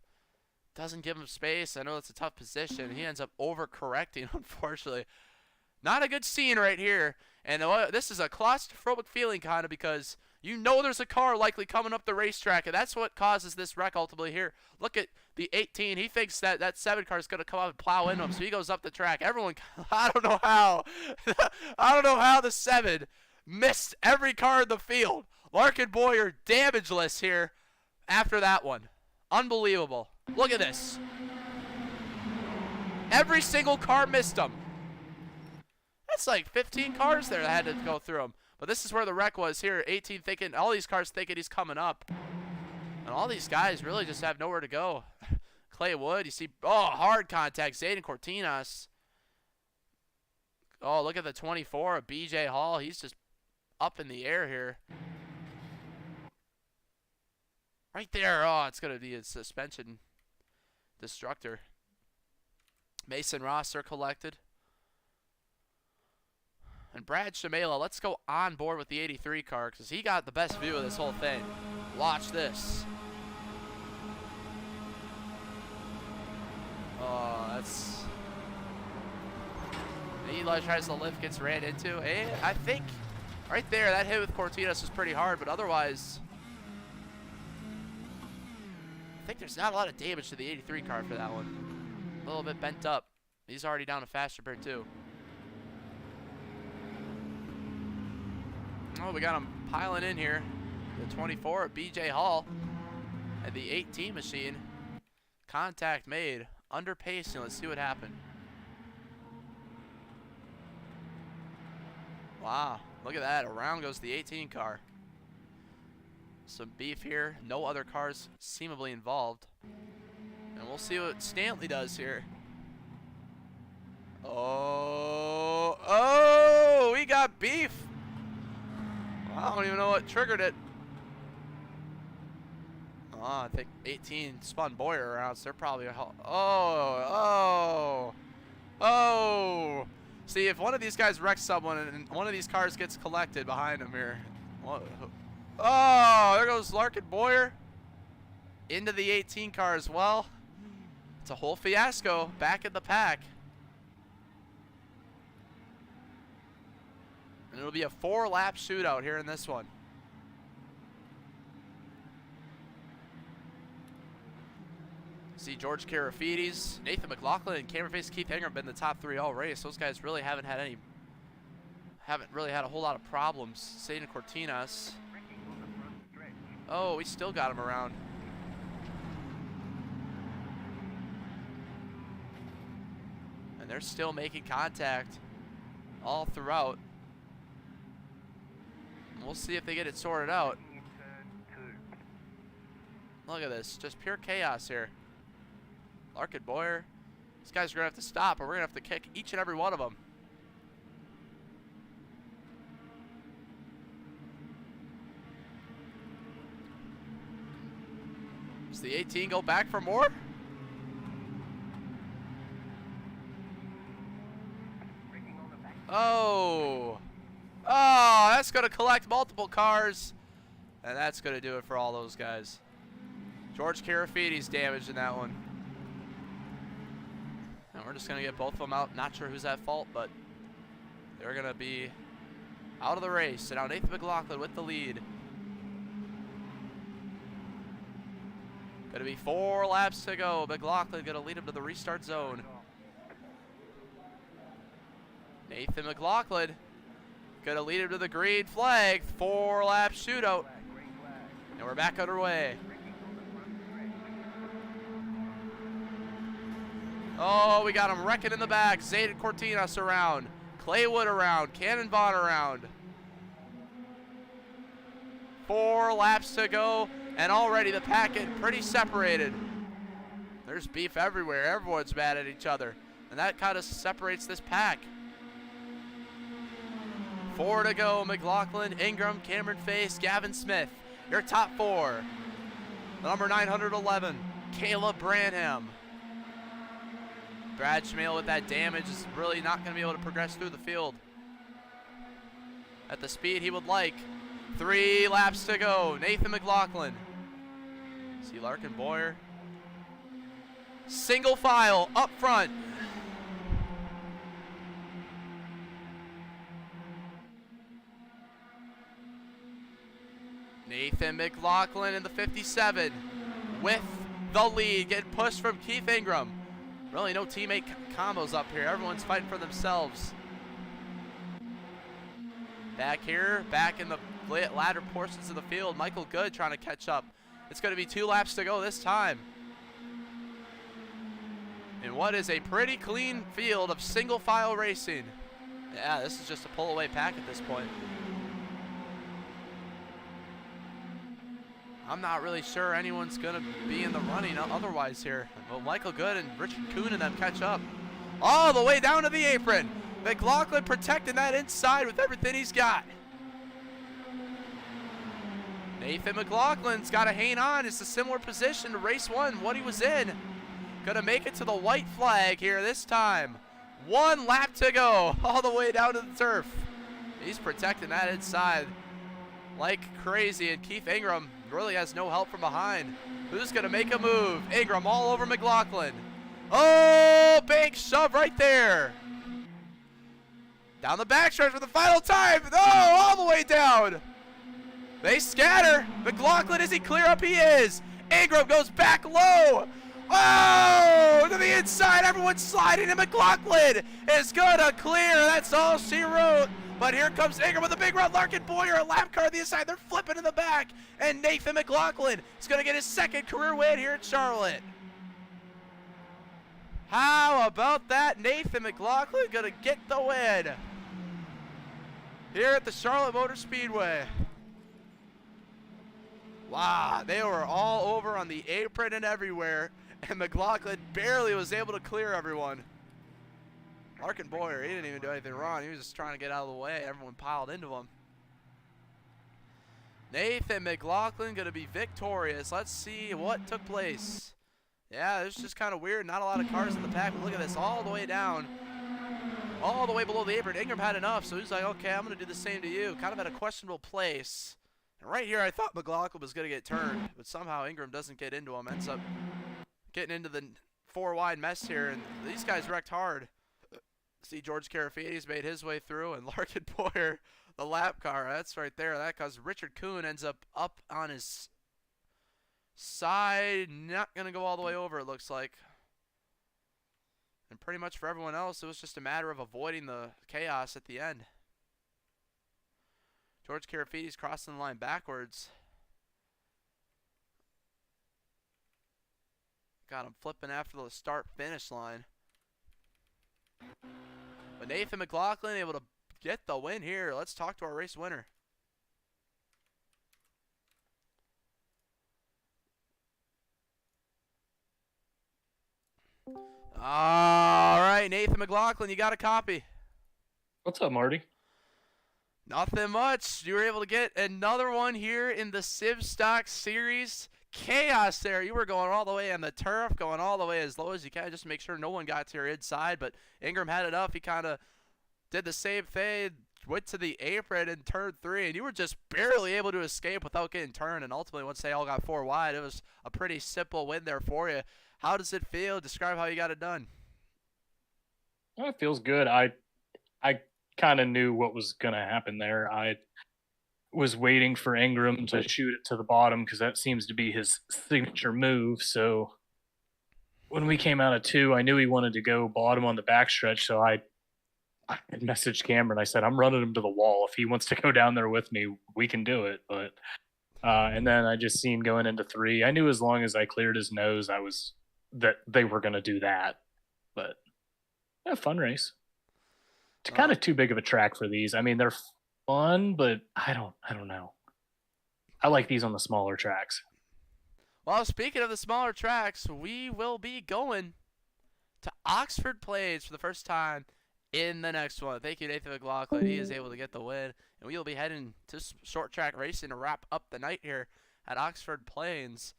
doesn't give him space. I know it's a tough position. He ends up overcorrecting, unfortunately. Not a good scene right here. And this is a claustrophobic feeling, kind of, because you know there's a car likely coming up the racetrack, and that's what causes this wreck ultimately here. Look at the 18. He thinks that 7 car is going to come up and plow into him, so he goes up the track. Everyone, I don't know how. I don't know how the 7 missed every car in the field. Larkin Boyer damageless here after that one. Unbelievable. Look at this. Every single car missed him. That's like 15 cars there that had to go through him. But this is where the wreck was here. 18 thinking, all these cars thinking he's coming up. And all these guys really just have nowhere to go. Clay Wood, you see, oh, hard contact. Zayden Cortinas. Oh, look at the 24 of BJ Hall. He's just up in the air here. Right there. Oh, it's going to be a suspension destructor. Mason Rosser collected. And Brad Cmejla, let's go on board with the 83 car because he got the best view of this whole thing. Watch this. Oh, that's... Eli tries to lift, gets ran into. And I think right there, that hit with Cortinas was pretty hard, but otherwise... I think there's not a lot of damage to the 83 car for that one. A little bit bent up. He's already down a faster pair too. Oh, we got him piling in here. The 24 of BJ Hall and the 18 machine. Contact made. Under pacing. Let's see what happened. Wow. Look at that. Around goes the 18 car. Some beef here. No other cars seemingly involved. And we'll see what Stanley does here. Oh. Oh, we got beef. I don't even know what triggered it. Oh, I think 18 spun Boyer around, so they're probably oh. See, if one of these guys wrecks someone and one of these cars gets collected behind him here. Oh, there goes Larkin Boyer. Into the 18 car as well. It's a whole fiasco back in the pack. And it'll be a 4-lap shootout here in this one. See George Carafides, Nathan McLaughlin, and Cameron Face Keith Ingram have been the top 3 all race. Those guys really haven't really had a whole lot of problems. Zayden Cortinas. Oh, we still got him around. And they're still making contact all throughout. We'll see if they get it sorted out. Look at this. Just pure chaos here. Larkin Boyer. These guys are going to have to stop, or we're going to have to kick each and every one of them. Does the 18 go back for more? Oh. Oh, that's going to collect multiple cars. And that's going to do it for all those guys. George Carafiti's damaged in that one. And we're just going to get both of them out. Not sure who's at fault, but they're going to be out of the race. And now Nathan McLaughlin with the lead. Going to be 4 laps to go. McLaughlin going to lead him to the restart zone. Nathan McLaughlin going to lead him to the green flag. 4-lap shootout. And we're back underway. Oh, we got him wrecking in the back. Zayden Cortinas around. Claywood around. Cannonbon around. 4 laps to go. And already the packet pretty separated. There's beef everywhere. Everyone's mad at each other. And that kind of separates this pack. 4 to go. McLaughlin, Ingram, Cameron Face, Gavin Smith. Your top 4. Number 911, Caleb Branham. Brad Cmejla with that damage is really not going to be able to progress through the field at the speed he would like. 3 laps to go. Nathan McLaughlin. See Larkin Boyer. Single file up front. Nathan McLaughlin in the 57 with the lead. Getting pushed from Keith Ingram. Really no teammate combos up here. Everyone's fighting for themselves. Back here, back in the latter portions of the field. Michael Good trying to catch up. It's going to be 2 laps to go this time. In what is a pretty clean field of single file racing. Yeah, this is just a pull away pack at this point. I'm not really sure anyone's going to be in the running otherwise here. Well, Michael Good and Richard Kuhn and them catch up. All the way down to the apron. McLaughlin protecting that inside with everything he's got. Nathan McLaughlin's got to hang on. It's a similar position to race 1, what he was in. Going to make it to the white flag here this time. 1 lap to go. All the way down to the turf. He's protecting that inside like crazy. And Keith Ingram really has no help from behind. Who's going to make a move? Ingram all over McLaughlin. Oh, big shove right there. Down the backstretch for the final time. Oh, all the way down. They scatter. McLaughlin, is he clear up? He is. Ingram goes back low. Oh, to the inside. Everyone's sliding, and McLaughlin is going to clear. That's all she wrote. But here comes Ingram with a big run. Larkin Boyer, a lap car on the inside. They're flipping in the back. And Nathan McLaughlin is going to get his 2nd career win here in Charlotte. How about that? Nathan McLaughlin going to get the win here at the Charlotte Motor Speedway. Wow, they were all over on the apron and everywhere. And McLaughlin barely was able to clear everyone. Larkin Boyer, he didn't even do anything wrong. He was just trying to get out of the way. Everyone piled into him. Nathan McLaughlin going to be victorious. Let's see what took place. Yeah, it's just kind of weird. Not a lot of cars in the pack. But look at this, all the way down. All the way below the apron. Ingram had enough, so he's like, okay, I'm going to do the same to you. Kind of at a questionable place. And right here, I thought McLaughlin was going to get turned. But somehow Ingram doesn't get into him. Ends up getting into the 4-wide mess here. And these guys wrecked hard. See George Carafiti's made his way through, and Larkin Boyer, the lap car, that's right there. That cause Richard Kuhn ends up on his side, not going to go all the way over, it looks like. And pretty much for everyone else, it was just a matter of avoiding the chaos at the end. George Carafiti's crossing the line backwards. Got him flipping after the start-finish line. But Nathan McLaughlin able to get the win here. Let's talk to our race winner. All right, Nathan McLaughlin, you got a copy. What's up, Marty? Nothing much. You were able to get another one here in the SimStock series. chaos there. You were going all the way on the turf, going all the way as low as you can, just to make sure no one got to your inside. But Ingram had it up. He kind of did the same thing, went to the apron in turn 3, and you were just barely able to escape without getting turned. And ultimately, once they all got 4 wide, it was a pretty simple win there for you. How does it feel? Describe how you got it done. Well, it feels good. I kind of knew what was going to happen there. I was waiting for Ingram to shoot it to the bottom because that seems to be his signature move. So when we came out of 2, I knew he wanted to go bottom on the backstretch. So I messaged Cameron. I said, I'm running him to the wall. If he wants to go down there with me, we can do it. But and then I just seen going into 3. I knew as long as I cleared his nose, that they were going to do that. But yeah, fun race. It's kind of too big of a track for these. I mean, they're fun, but I don't know. I like these on the smaller tracks. Well, speaking of the smaller tracks, we will be going to Oxford Plains for the first time in the next one. Thank you, Nathan McLaughlin. He is able to get the win. And we will be heading to short track racing to wrap up the night here at Oxford Plains.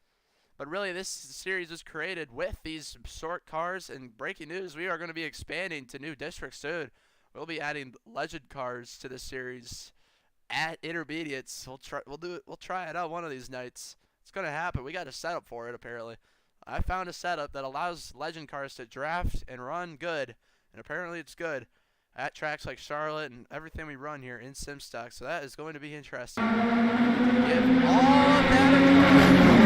But really, this series was created with these short cars. And breaking news, we are going to be expanding to new districts soon. We'll be adding legend cars to the series at intermediates. We'll try it out one of these nights. It's going to happen. We got a setup for it, apparently. I found a setup that allows legend cars to draft and run good. And apparently it's good at tracks like Charlotte and everything we run here in SimStock. So that is going to be interesting. Give all of that.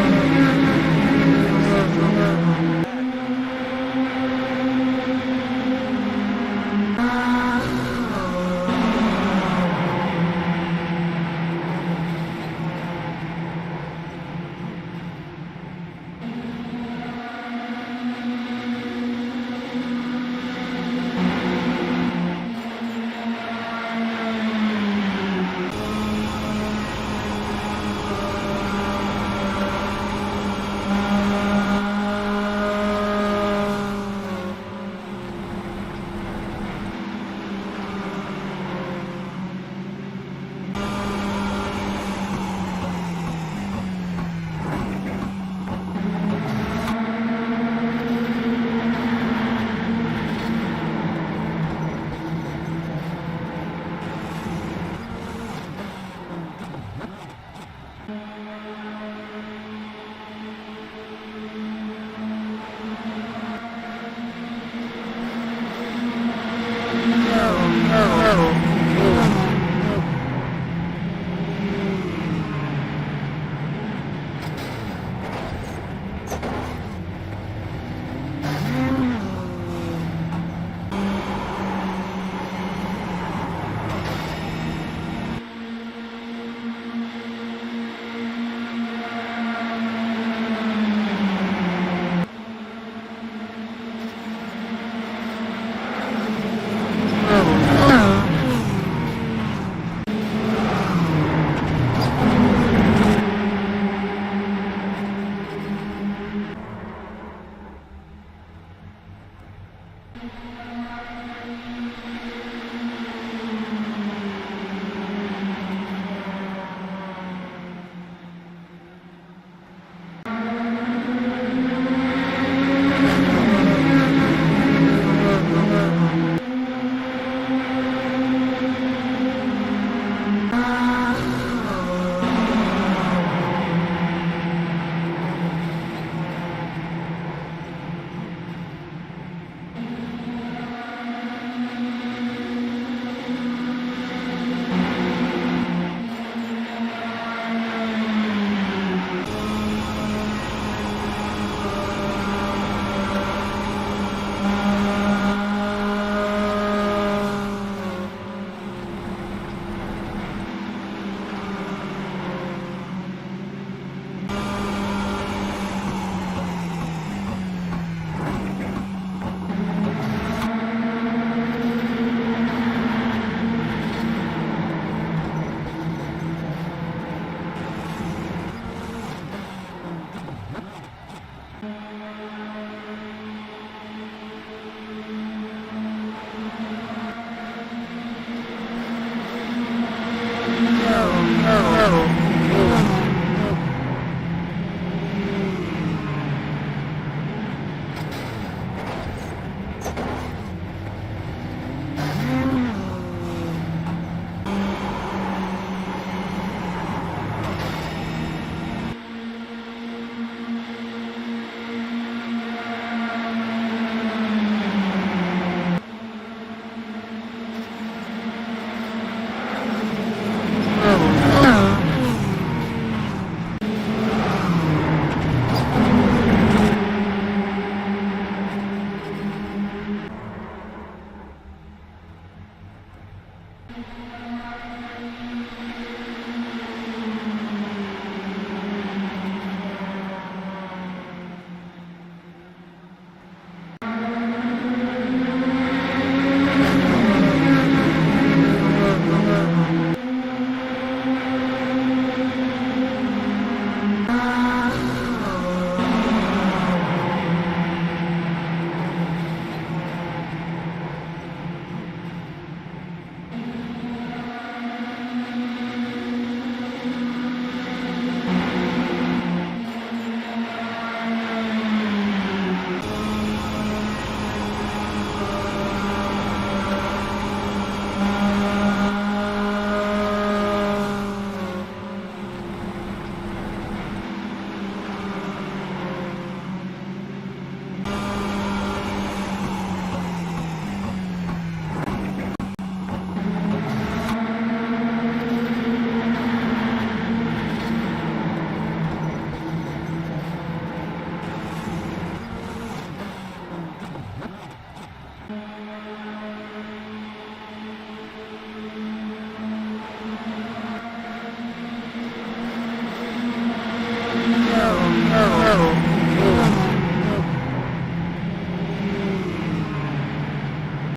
Woo!